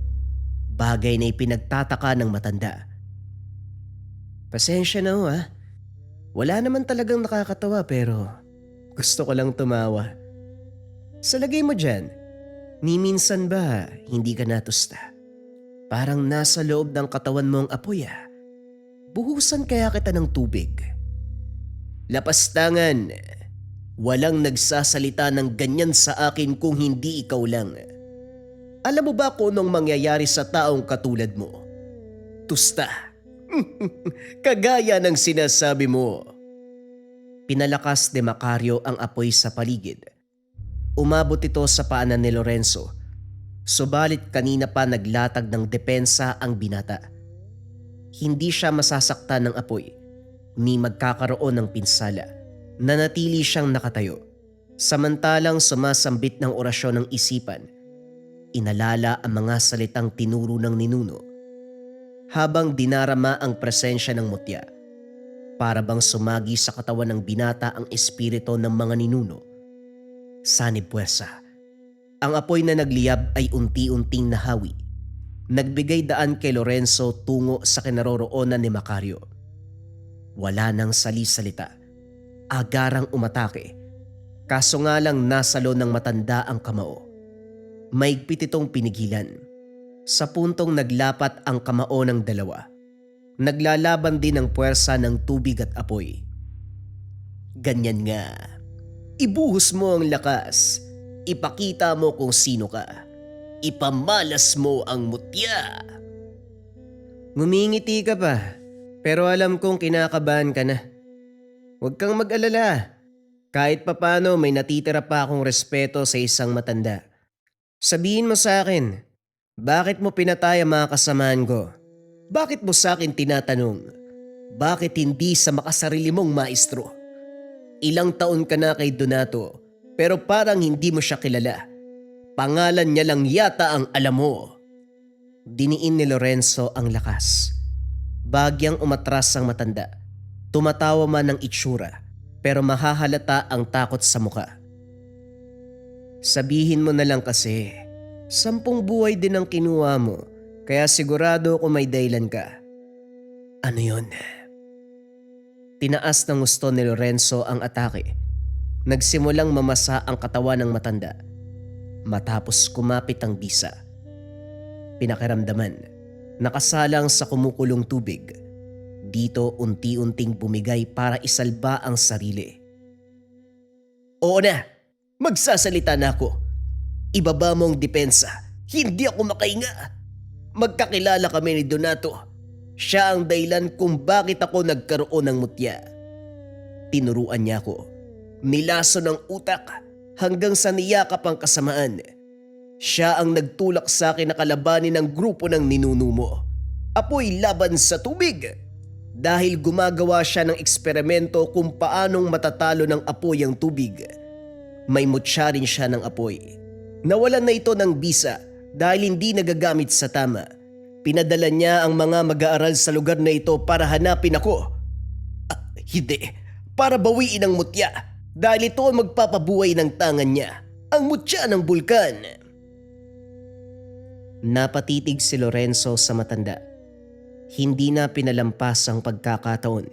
bagay na ipinagtataka ng matanda. Pasensya na ho ha. Wala naman talagang nakakatawa pero gusto ko lang tumawa. Sa lagay mo dyan, ni minsan ba hindi ka natusta? Parang nasa loob ng katawan mo ang apoy ah. Buhusan kaya kita ng tubig. Lapastangan, walang nagsasalita ng ganyan sa akin kung hindi ikaw lang. Alam mo ba kung anong mangyayari sa taong katulad mo? Tusta. Kagaya ng sinasabi mo. Pinalakas ni Macario ang apoy sa paligid. Umabot ito sa paanan ni Lorenzo. Subalit kanina pa naglatag ng depensa ang binata. Hindi siya masasaktan ng apoy, ni magkakaroon ng pinsala. Nanatili siyang nakatayo. Samantalang sumasambit ng orasyon ng isipan, inalala ang mga salitang tinuro ng ninuno. Habang dinarama ang presensya ng mutya, para bang sumagi sa katawan ng binata ang espiritu ng mga ninuno. Sanib puwersa. Ang apoy na nagliyab ay unti-unting nahawi. Nagbigay daan kay Lorenzo tungo sa kinaroroonan ni Macario. Wala nang sali-salita. Agarang umatake. Kaso nga lang nasalo ng matanda ang kamao. Maigpit itong pinigilan. Sa puntong naglapat ang kamao ng dalawa. Naglalaban din ang puwersa ng tubig at apoy. Ganyan nga. Ibuhos mo ang lakas. Ipakita mo kung sino ka. Ipamalas mo ang mutya. Ngumingiti ka pa, pero alam kong kinakabahan ka na. Huwag kang mag-alala. Kahit papano may natitira pa akong respeto sa isang matanda. Sabihin mo sa akin, bakit mo pinatay ang mga kasamahan ko? Bakit mo sa akin tinatanong? Bakit hindi sa makasarili mong maestro? Ilang taon ka na kay Donato, pero parang hindi mo siya kilala. Pangalan niya lang yata ang alam mo. Diniin ni Lorenzo ang lakas. Bagyang umatras ang matanda. Tumatawa man ng itsura, pero mahahalata ang takot sa muka. Sabihin mo na lang kasi, 10 buhay din ang kinuha mo, kaya sigurado kung may dahilan ka. Ano yun? Tinaas ng gusto ni Lorenzo ang atake. Nagsimulang mamasa ang katawan ng matanda. Matapos kumapit ang bisa. Pinakiramdaman, nakasalang sa kumukulong tubig. Dito unti-unting bumigay para isalba ang sarili. Oo na, magsasalita na ako. Ibaba mo ang depensa, hindi ako makahinga. Magkakilala kami ni Donato. Siya ang dahilan kung bakit ako nagkaroon ng mutya. Tinuruan niya ako. Nilaso ng utak hanggang sa niyakap ang kasamaan. Siya ang nagtulak sa akin na kalabanin ng grupo ng ninuno mo. Apoy laban sa tubig. Dahil gumagawa siya ng eksperimento kung paanong matatalo ng apoy ang tubig. May mutya rin siya ng apoy. Nawalan na ito ng bisa dahil hindi nagagamit sa tama. Pinadala niya ang mga mag-aaral sa lugar na ito para hanapin ako. Hindi, para bawiin ang mutya dahil ito ang magpapabuhay ng tangan niya, ang mutya ng bulkan. Napatitig si Lorenzo sa matanda. Hindi na pinalampas ang pagkakataon.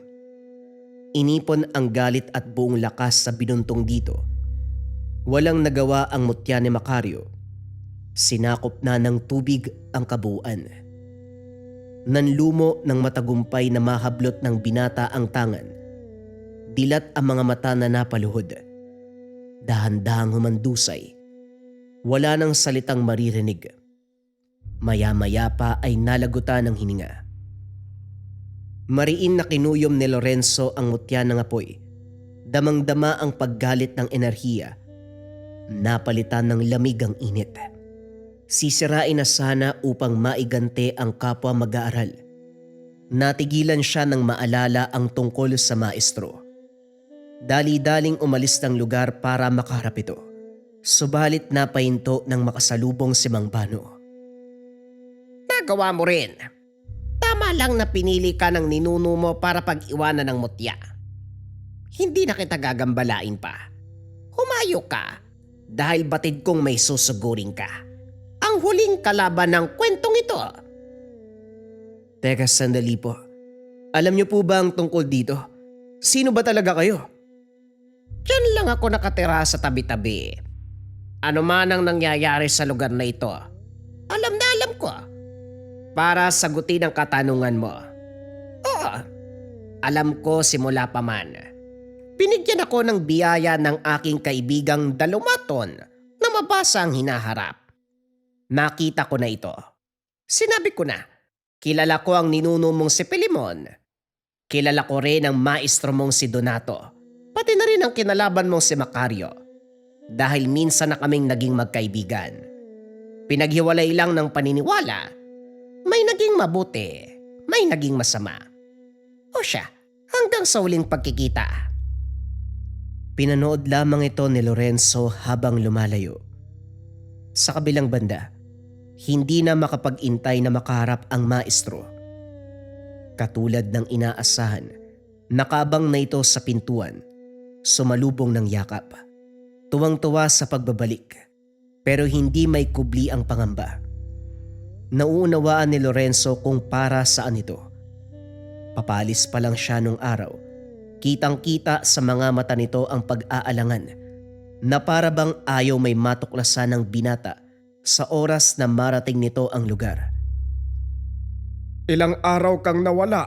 Inipon ang galit at buong lakas sa binuntong dito. Walang nagawa ang mutya ni Macario. Sinakop na ng tubig ang kabuuan. Nanlumo ng matagumpay na mahablot ng binata ang tangan. Dilat ang mga mata na napaluhod. Dahan-dahang humandusay. Wala nang salitang maririnig. Maya-maya pa ay nalagutan ng hininga. Mariin na kinuyom ni Lorenzo ang mutya ng apoy. Damang-dama ang paggalit ng enerhiya. Napalitan ng lamig ang init. Sisirain na sana upang maigante ang kapwa mag-aaral. Natigilan siya nang maalala ang tungkol sa maestro. Dali-daling umalis ng lugar para makaharap ito. Subalit napahinto ng makasalubong si Mang Bano. Nagawa mo rin. Tama lang na pinili ka ng ninuno mo para pag-iwanan ng mutya. Hindi na kita gagambalain pa. Humayo ka dahil batid kong may susugurin ka. Ang huling kalaban ng kwentong ito. Teka, sandali po. Alam niyo po ba ang tungkol dito? Sino ba talaga kayo? Diyan lang ako nakatira sa tabi-tabi. Ano man ang nangyayari sa lugar na ito, alam na alam ko. Para sagutin ang katanungan mo. Oo, alam ko simula pa man. Binigyan ako ng biyaya ng aking kaibigang Dalumaton na mabasa ang hinaharap. Nakita ko na ito. Sinabi ko na, kilala ko ang ninuno mong si Pilimon. Kilala ko rin ang maestro mong si Donato. Pati na rin ang kinalaban mong si Macario. Dahil minsan na kaming naging magkaibigan. Pinaghiwalay lang ng paniniwala. May naging mabuti, may naging masama. O siya, hanggang sa uling pagkikita. Pinanood lamang ito ni Lorenzo habang lumalayo. Sa kabilang banda, hindi na makapag-intay na makaharap ang maestro. Katulad ng inaasahan, nakabang na ito sa pintuan, sumalubong ng yakap. Tuwang-tuwa sa pagbabalik, pero hindi may kubli ang pangamba. Nauunawaan ni Lorenzo kung para saan ito. Papalis pa lang siya nung araw. Kitang-kita sa mga mata nito ang pag-aalangan na para bang ayaw may matuklasan ng binata sa oras na marating nito ang lugar. Ilang araw kang nawala.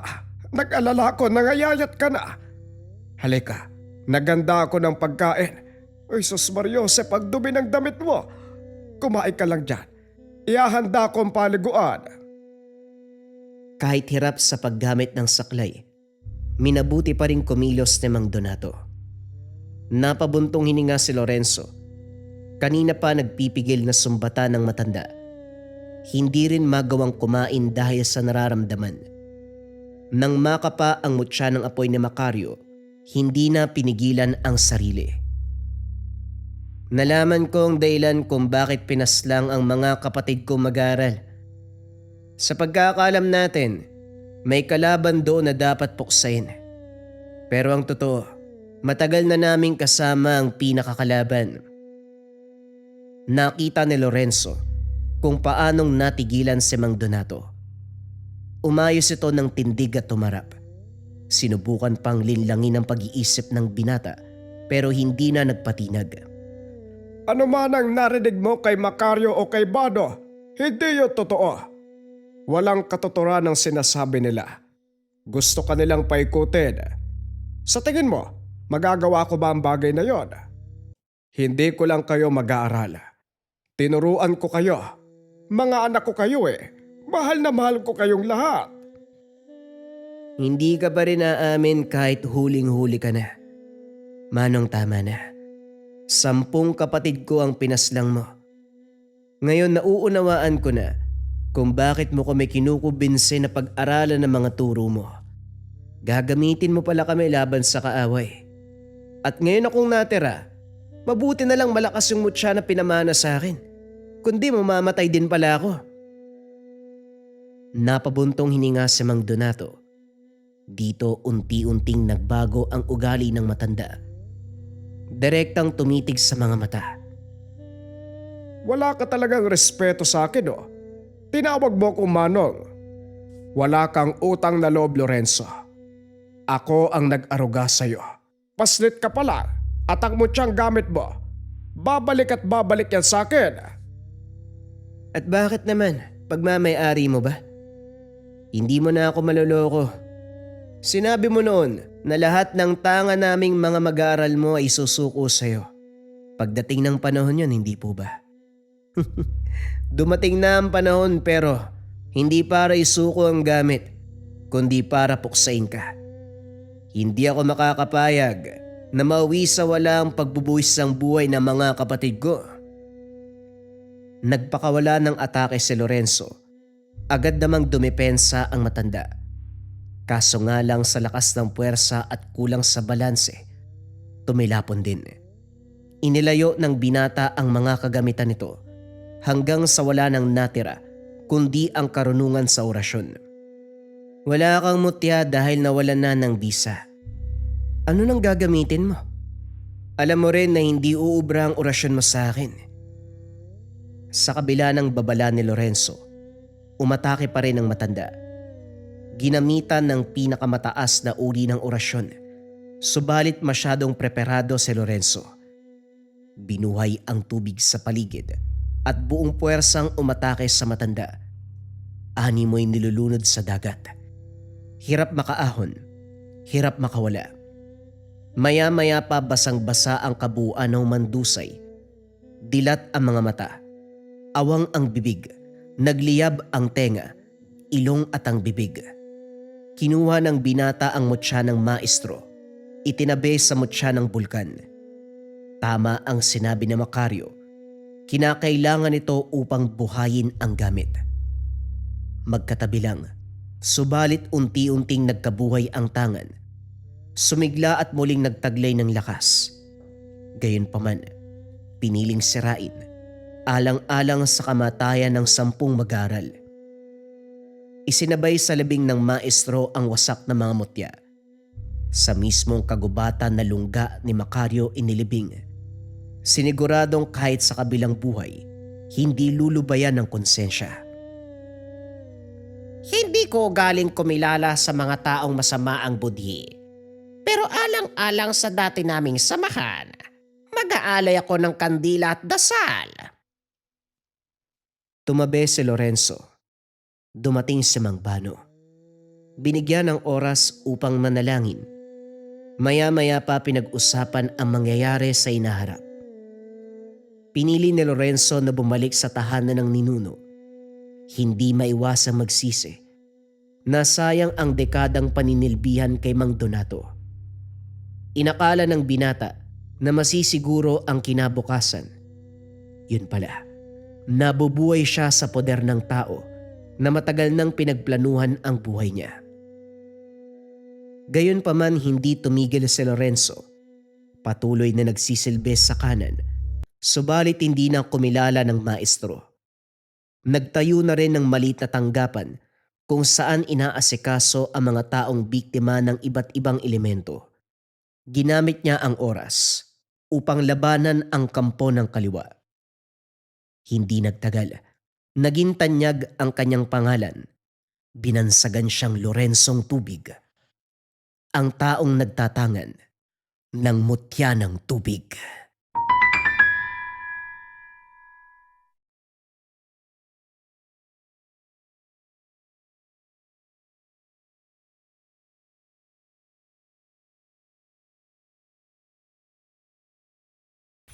Nag-alala ko, nangayayat ka na. Halika, naganda ako ng pagkain. Ay sus Mariose, pagdumi ng damit mo. Kumain ka lang dyan. Iahanda ko ang paliguan. Kahit hirap sa paggamit ng saklay, minabuti pa rin kumilos ni Mang Donato. Napabuntong hininga si Lorenzo. Kanina pa nagpipigil na sumbata ng matanda. Hindi rin magawang kumain dahil sa nararamdaman. Nang makapa ang mutya ng apoy ni Macario, hindi na pinigilan ang sarili. Nalaman ko ang dahilan kung bakit pinaslang ang mga kapatid ko mag-aral. Sa pagkakaalam natin, may kalaban doon na dapat puksain. Pero ang totoo, matagal na naming kasama ang pinakakalaban. Nakita ni Lorenzo kung paanong natigilan si Mang Donato. Umayos ito ng tindig at tumarap. Sinubukan pang linlangin ang pag-iisip ng binata pero hindi na nagpatinag. Ano man ang narinig mo kay Macario o kay Bado, hindi yun totoo. Walang katuturan ang sinasabi nila. Gusto ka nilang paikutin. Sa tingin mo, magagawa ko ba ang bagay na yon? Hindi ko lang kayo mag-aaral. Tinuruan ko kayo. Mga anak ko kayo eh. Mahal na mahal ko kayong lahat. Hindi ka pa rin aamin kahit huling-huli ka na. Manong tama na. 10 kapatid ko ang pinaslang mo. Ngayon nauunawaan ko na kung bakit mo kami kinukubinse na pag-aralan ng mga turo mo. Gagamitin mo pala kami laban sa kaaway. At ngayon akong natira, mabuti na lang malakas yung mutya na pinamana sa akin. Kundi mamamatay din pala ako. Napabuntong hininga si Mang Donato. Dito unti-unting nagbago ang ugali ng matanda. Direktang tumitig sa mga mata. Wala ka talagang respeto sa akin oh. Tinawag mo kong Manong. Wala kang utang na loob, Lorenzo. Ako ang nag-aruga sa'yo. Paslit ka pala at ang mutyang gamit mo. Babalik at babalik yan sa akin. At bakit naman? Pagmamay-ari mo ba? Hindi mo na ako maloloko. Sinabi mo noon na lahat ng tanga naming mga mag-aaral mo ay susuko sa'yo. Pagdating ng panahon yun, hindi po ba? Dumating na ang panahon pero hindi para isuko ang gamit, kundi para puksain ka. Hindi ako makakapayag na mauwi sa walang pagbubuwis ng buhay ng mga kapatid ko. Nagpakawala ng atake si Lorenzo. Agad namang dumepensa ang matanda. Kaso nga lang sa lakas ng puwersa at kulang sa balanse, tumilapon din. Inilayo ng binata ang mga kagamitan nito hanggang sa wala nang natira kundi ang karunungan sa orasyon. Wala kang mutya dahil nawalan na ng bisa. Ano nang gagamitin mo? Alam mo rin na hindi uubra ang orasyon mo sa akin. Sa kabila ng babala ni Lorenzo, umatake pa rin ang matanda. Ginamitan ng pinakamataas na uri ng orasyon, subalit masyadong preparado si Lorenzo. Binuhay ang tubig sa paligid at buong puwersang umatake sa matanda. Animoy nilulunod sa dagat. Hirap makaahon, hirap makawala. Maya-maya pa basang-basa ang kabuuan ng mandusay. Dilat ang mga mata, awang ang bibig, nagliyab ang tenga, ilong at ang bibig. Kinuha ng binata ang mutya ng maestro, itinabi sa mutya ng bulkan. Tama ang sinabi ni Macario, kinakailangan ito upang buhayin ang gamit. Magkatabi lang, subalit unti-unting nagkabuhay ang tangan. Sumigla at muling nagtaglay ng lakas. Gayunpaman, piniling sirain, alang-alang sa kamatayan ng 10 mag-aaral. Isinabay sa labing ng maestro ang wasak na mga mutya. Sa mismong kagubatan na lungga ni Macario inilibing. Siniguradong kahit sa kabilang buhay, hindi lulubayan ng konsensya. Hindi ko galing kumilala sa mga taong masama ang budhi. Pero alang-alang sa dati naming samahan, mag-aalay ako ng kandila at dasal. Tumabi si Lorenzo. Dumating si Mang Bano. Binigyan ng oras upang manalangin. Maya-maya pa pinag-usapan ang mangyayari sa inaharap. Pinili ni Lorenzo na bumalik sa tahanan ng ninuno. Hindi maiwasang magsisi. Nasayang ang dekadang paninilbihan kay Mang Donato. Inakala ng binata na masisiguro ang kinabukasan. Yun pala, nabubuhay siya sa poder ng tao na matagal nang pinagplanuhan ang buhay niya. Gayunpaman hindi tumigil si Lorenzo. Patuloy na nagsisilbi sa kanan, subalit hindi na kumilala ng maestro. Nagtayo na rin ng maliit na tanggapan kung saan inaasikaso ang mga taong biktima ng iba't ibang elemento. Ginamit niya ang oras upang labanan ang kampo ng kaliwa. Hindi nagtagal, naging tanyag ang kanyang pangalan. Binansagan siyang Lorenzong Tubig, ang taong nagtatangan ng mutya ng tubig.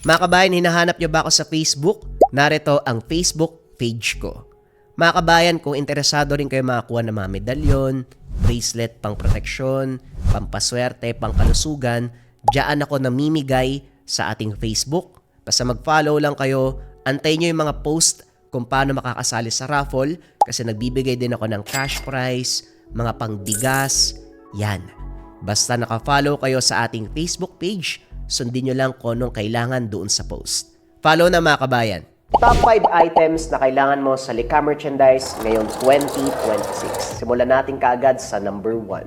Mga kabayan, hinahanap niyo ba ako sa Facebook? Narito ang Facebook page ko. Mga kabayan, kung interesado rin kayo makakuha ng mga medalyon, bracelet pang proteksyon, pampaswerte, pangkalusugan, diyan ako namimigay sa ating Facebook. Basta mag-follow lang kayo, antayin niyo yung mga post kung paano makakasali sa raffle kasi nagbibigay din ako ng cash prize, mga pangbigas, yan. Basta naka-follow kayo sa ating Facebook page, sundin nyo lang kung anong kailangan doon sa post. Follow na mga kabayan. Top 5 items na kailangan mo sa Lika Merchandise ngayong 2026. Simulan natin kaagad sa number 1.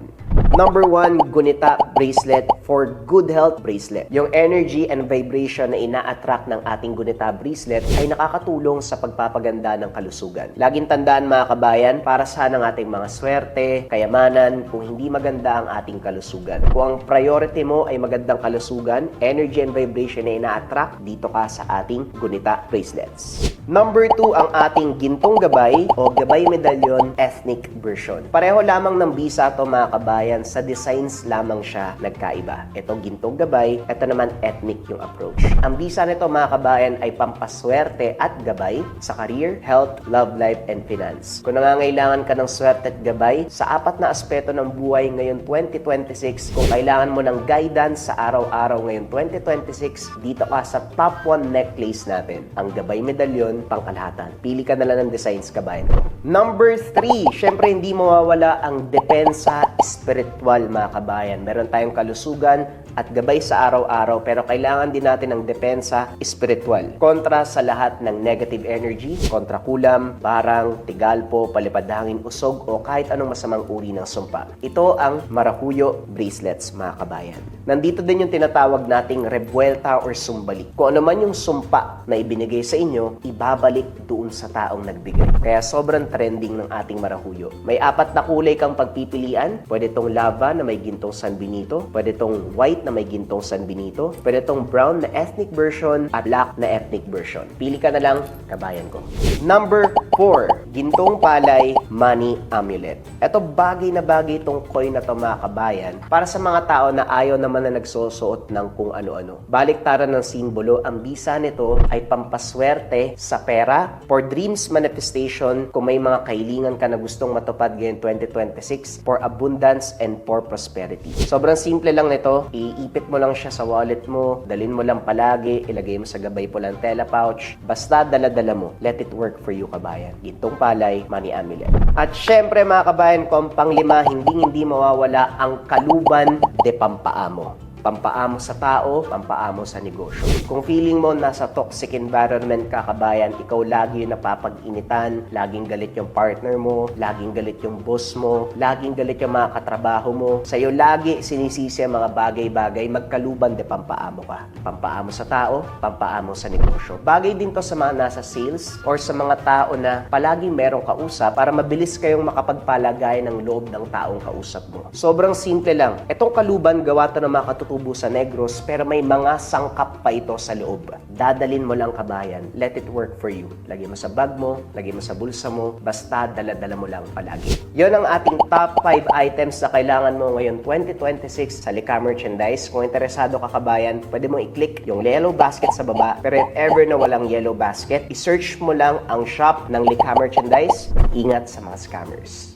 Number 1, Gunita Bracelet for Good Health Bracelet. Yung energy and vibration na ina-attract ng ating Gunita Bracelet ay nakakatulong sa pagpapaganda ng kalusugan. Laging tandaan mga kabayan, para saan ang ating mga swerte, kayamanan, kung hindi maganda ang ating kalusugan. Kung ang priority mo ay magandang kalusugan, energy and vibration na ina-attract, dito ka sa ating Gunita Bracelets. Number 2 ang ating gintong gabay o gabay medalyon ethnic version. Pareho lamang ng bisa to mga kabayan, sa designs lamang siya nagkaiba. Ito gintong gabay, ito naman ethnic yung approach. Ang bisa nito mga kabayan ay pampaswerte at gabay sa career, health, love life, and finance. Kung nangangailangan ka ng swerte at gabay sa apat na aspeto ng buhay ngayon 2026, kung kailangan mo ng guidance sa araw-araw ngayon 2026, dito ka sa top 1 necklace natin, ang gabay medalyon pangkalahatan. Pili ka na lang ng designs, kabayan ko. Number 3, syempre hindi mawawala ang depensa spiritual mga kabayan. Meron tayong kalusugan at gabay sa araw-araw, pero kailangan din natin ng depensa spiritual. Kontra sa lahat ng negative energy, kontra kulam, barang, tigalpo, palipadhangin, usog, o kahit anong masamang uri ng sumpa. Ito ang Maracuyo bracelets mga kabayan. Nandito din yung tinatawag nating rebuelta or sumbalik. Kung ano man yung sumpa na ibinigay sa inyo, ibabalik doon sa taong nagbigay. Kaya sobrang trending ng ating Maracuyo. May 4 na kulay kang pagpipilian. Pwede tong lava na may gintong San Benito, pwede tong white na may gintong San Benito, pwede tong brown na ethnic version at black na ethnic version. Pili ka na lang, kabayan ko. Number 4, gintong palay money amulet. Ito bagay na bagay itong coin na to mga kabayan para sa mga tao na ayaw naman na nagsusuot ng kung ano-ano. Baliktaran ng simbolo, ang bisa nito ay pampaswerte sa pera, for dreams manifestation, kung may mga kahilingan ka na gustong matupad ngayon 2026, for abundance and for prosperity. Sobrang simple lang nito, iipit mo lang siya sa wallet mo, dalhin mo lang palagi, ilagay mo sa gabay po lang tela pouch, basta dala-dala mo, let it work for you kabayan. Gintong palay, money amulet. At syempre mga kabayan ko, ang panglima, hindi mawawala ang kaluban de pampaamo. Pampaamo sa tao, pampaamo sa negosyo. Kung feeling mo nasa toxic environment ka, kabayan, ikaw lagi yung napapag-initan, laging galit yung partner mo, laging galit yung boss mo, laging galit yung mga katrabaho mo, sa'yo lagi sinisisi ang mga bagay-bagay, magkaluban de pampaamo ka. Pampaamo sa tao, pampaamo sa negosyo. Bagay din to sa mga nasa sales or sa mga tao na palaging merong kausap para mabilis kayong makapagpalagay ng loob ng taong kausap mo. Sobrang simple lang. Itong kaluban, gawa to ng mga katutubo sa Negros, pero may mga sangkap pa ito sa loob. Dadalin mo lang kabayan. Let it work for you. Lagay mo sa bag mo, lagay mo sa bulsa mo, basta dala-dala mo lang palagi. Yon ang ating top 5 items na kailangan mo ngayon 2026 sa Likha Merchandise. Kung interesado ka kabayan, pwede mong i-click yung yellow basket sa baba. Pero if ever na walang yellow basket, i-search mo lang ang shop ng Likha Merchandise. Ingat sa mga scammers.